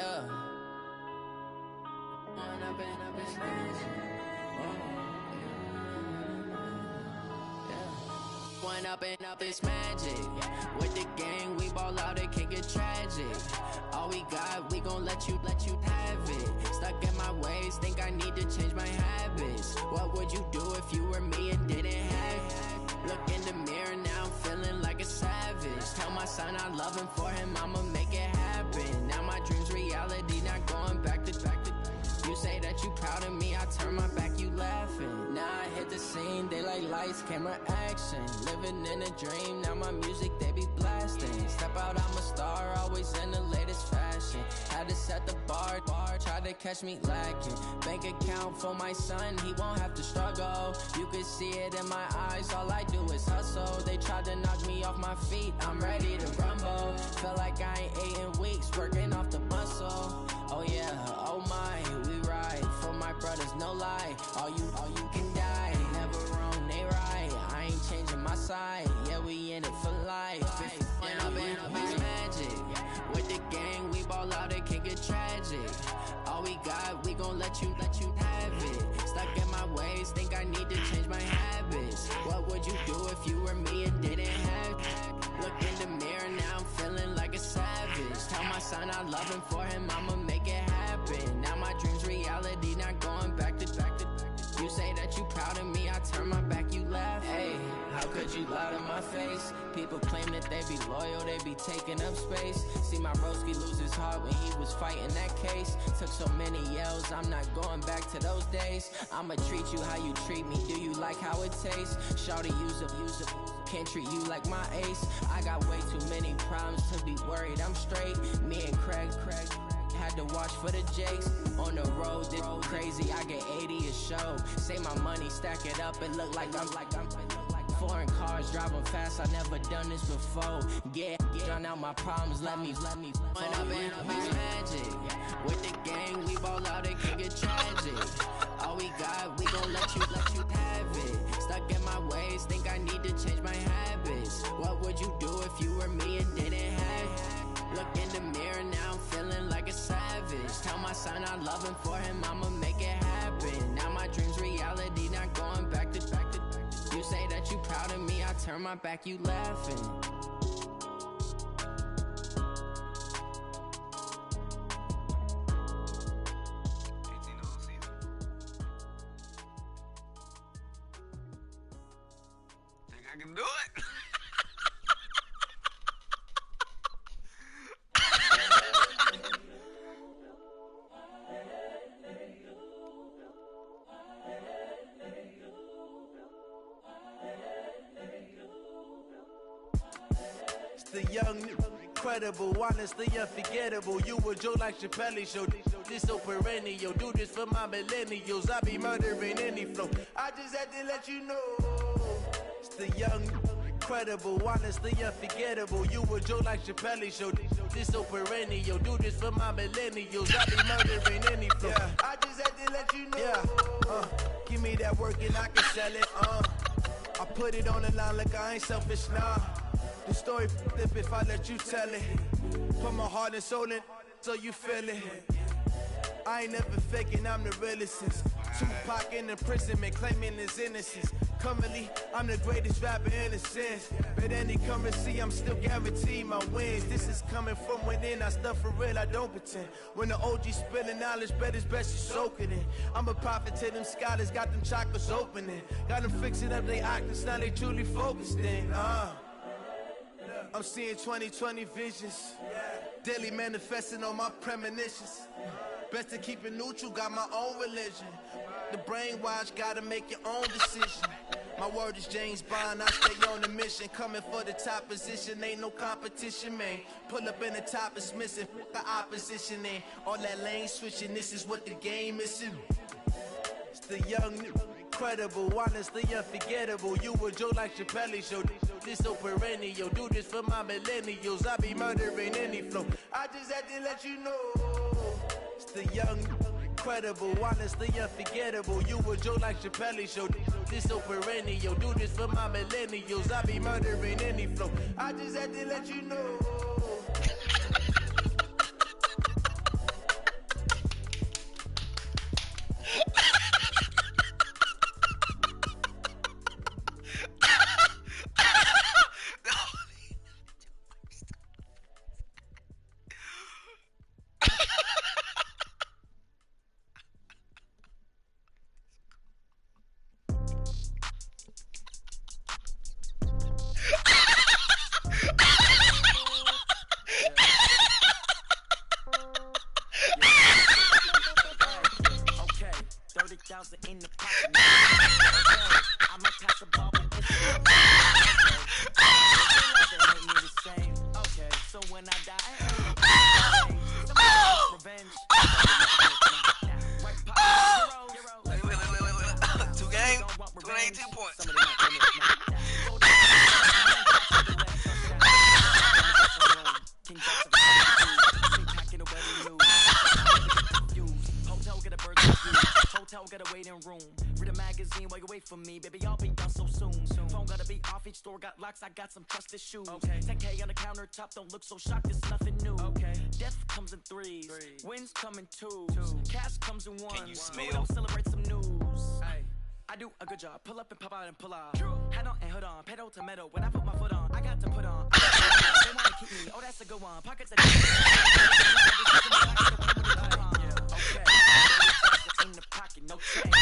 Yeah. One up and up, it's magic. With the gang, we ball out, it can get tragic. All we got, we gon' let you have it. Stuck in my ways, think I need to change my habits. What would you do if you were me and didn't have it? Look in the mirror, now I'm feeling like a savage. Tell my son I love him, for him I'ma make it happen. Now my dream's reality, not going back to. You say that you proud of me, I turn my back, you laughing. Now I hit the scene, they like lights, camera, action. Living in a dream, now my music, they be blasting. Step out, I'm a star, always in the latest fashion. Had to set the bar, tried to catch me lacking. Bank account for my son, he won't have to struggle. You can see it in my eyes, all I do is hustle. They tried to knock me off my feet, I'm ready to rumble. Feel like I ain't ate in weeks, working off the muscle. Oh yeah, oh my, we ride for my brothers, no lie. All you can die, never wrong, they right. I ain't changing my side, yeah, we in it for life. And I've been magic. With the gang, we ball out, it can get tragic. All we got, we gon' let you have it. Stuck in my ways, think I need to change my habits. What would you do if you were me and didn't have it? Look in the mirror, now I'm feeling like a savage. Tell my son I love him, for him I'ma make it happen. Now my dream's reality, not going back to. You say that you proud of me, I turn my back, you laugh. Hey, how could you lie to my face? People claim that they be loyal, they be taking up space. See my broski lose his heart when he was fighting that case. Took so many yells, I'm not going back to those days. I'ma treat you how you treat me, do you like how it tastes? Shawty, use it, can't treat you like my ace. I got way too many problems to be worried, I'm straight. Me and Craig had to watch for the Jakes. On the road, this crazy, I get 80 a show. Say my money, stack it up, it look like I'm foreign cars, driving fast, I never done this before. Get drown out my problems, let me When up and magic. With the gang, we ball out, it can get tragic. All we got, we gon' let you have it. Stuck in my ways, think I need to change my habits. What would you do if you were me and didn't have it? Look in the mirror, now I'm feeling like a savage. Tell my son I love him, for him I'ma make it happen. Now my dream's reality, not going back to. You say that you proud of me, I turn my back, you laughing. Think I can do it? The young, incredible, honestly unforgettable. You a Joe like Chappelle show. This so perennial. Do this for my millennials. I be murdering any flow. I just had to let you know. It's the young, incredible, honestly unforgettable. You a Joe like Chappelle show. This so perennial. Do this for my millennials. I be murdering any flow. Yeah. I just had to let you know. Yeah. Give me that work and I can sell it. I put it on the line like I ain't selfish, nah. The story flip if I let you tell it. Put my heart and soul in so you feel it. I ain't never faking, I'm the realest since Tupac in imprisonment, claiming his innocence. Currently, I'm the greatest rapper in a sense. But any currency, I'm still guaranteed my wins. This is coming from within, I stuff for real, I don't pretend. When the OG spilling knowledge, bet it's best you soak it in. I'm a prophet to them scholars, got them chakras opening. Got them fixing up they octaves, now they truly focused in. I'm seeing 2020 visions, daily manifesting on my premonitions. Best to keep it neutral, got my own religion. The brainwash, gotta make your own decision. My word is James Bond, I stay on the mission. Coming for the top position, ain't no competition, man. Pull up in the top, it's missing, the opposition in. All that lane switching, this is what the game is. It's the young, incredible, honestly unforgettable. You a Joe like Chappelle show. This so perennial. Do this for my millennials. I be murdering any flow. I just had to let you know. It's the young, incredible, honestly unforgettable. You a Joe like Chappelle show. This so perennial. Do this for my millennials. I be murdering any flow. I just had to let you know. limousine while you wait for me. Baby, I'll be done so soon. Phone gotta be off, each store got locks, I got some trusted shoes. 10K on the countertop, don't look so shocked, it's nothing new. Death comes in threes, wins come in twos, cash comes in ones. Can you So smell? we don't celebrate some news. I do a good job, pull up and pop out and pull out. Hat on and hood on, pedal to metal. When I put my foot on, I got to put on. They wanna keep me, oh that's a good one. Pockets are okay. In the pocket, no change.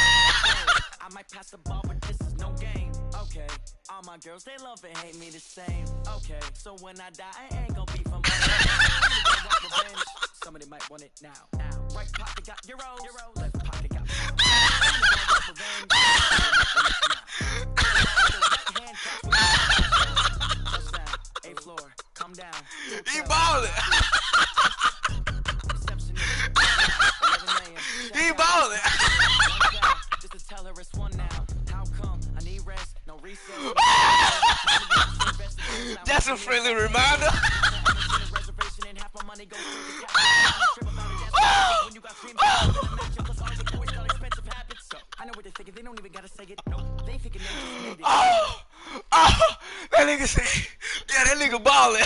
I might pass the ball, but this is no game. Okay, all my girls, they love and hate me the same. Okay, so when I die, I ain't gon' be from revenge. Somebody might want it now. Right pocket got euros, left pocket got A floor, come down. He ballin'. He ballin'. Just to tell her it's one now. How come? I need rest, no reset. That's a friendly reminder. I know what they're thinking. They don't even gotta say it. They thinking they just need it. Oh, that nigga say, yeah, that nigga ballin'.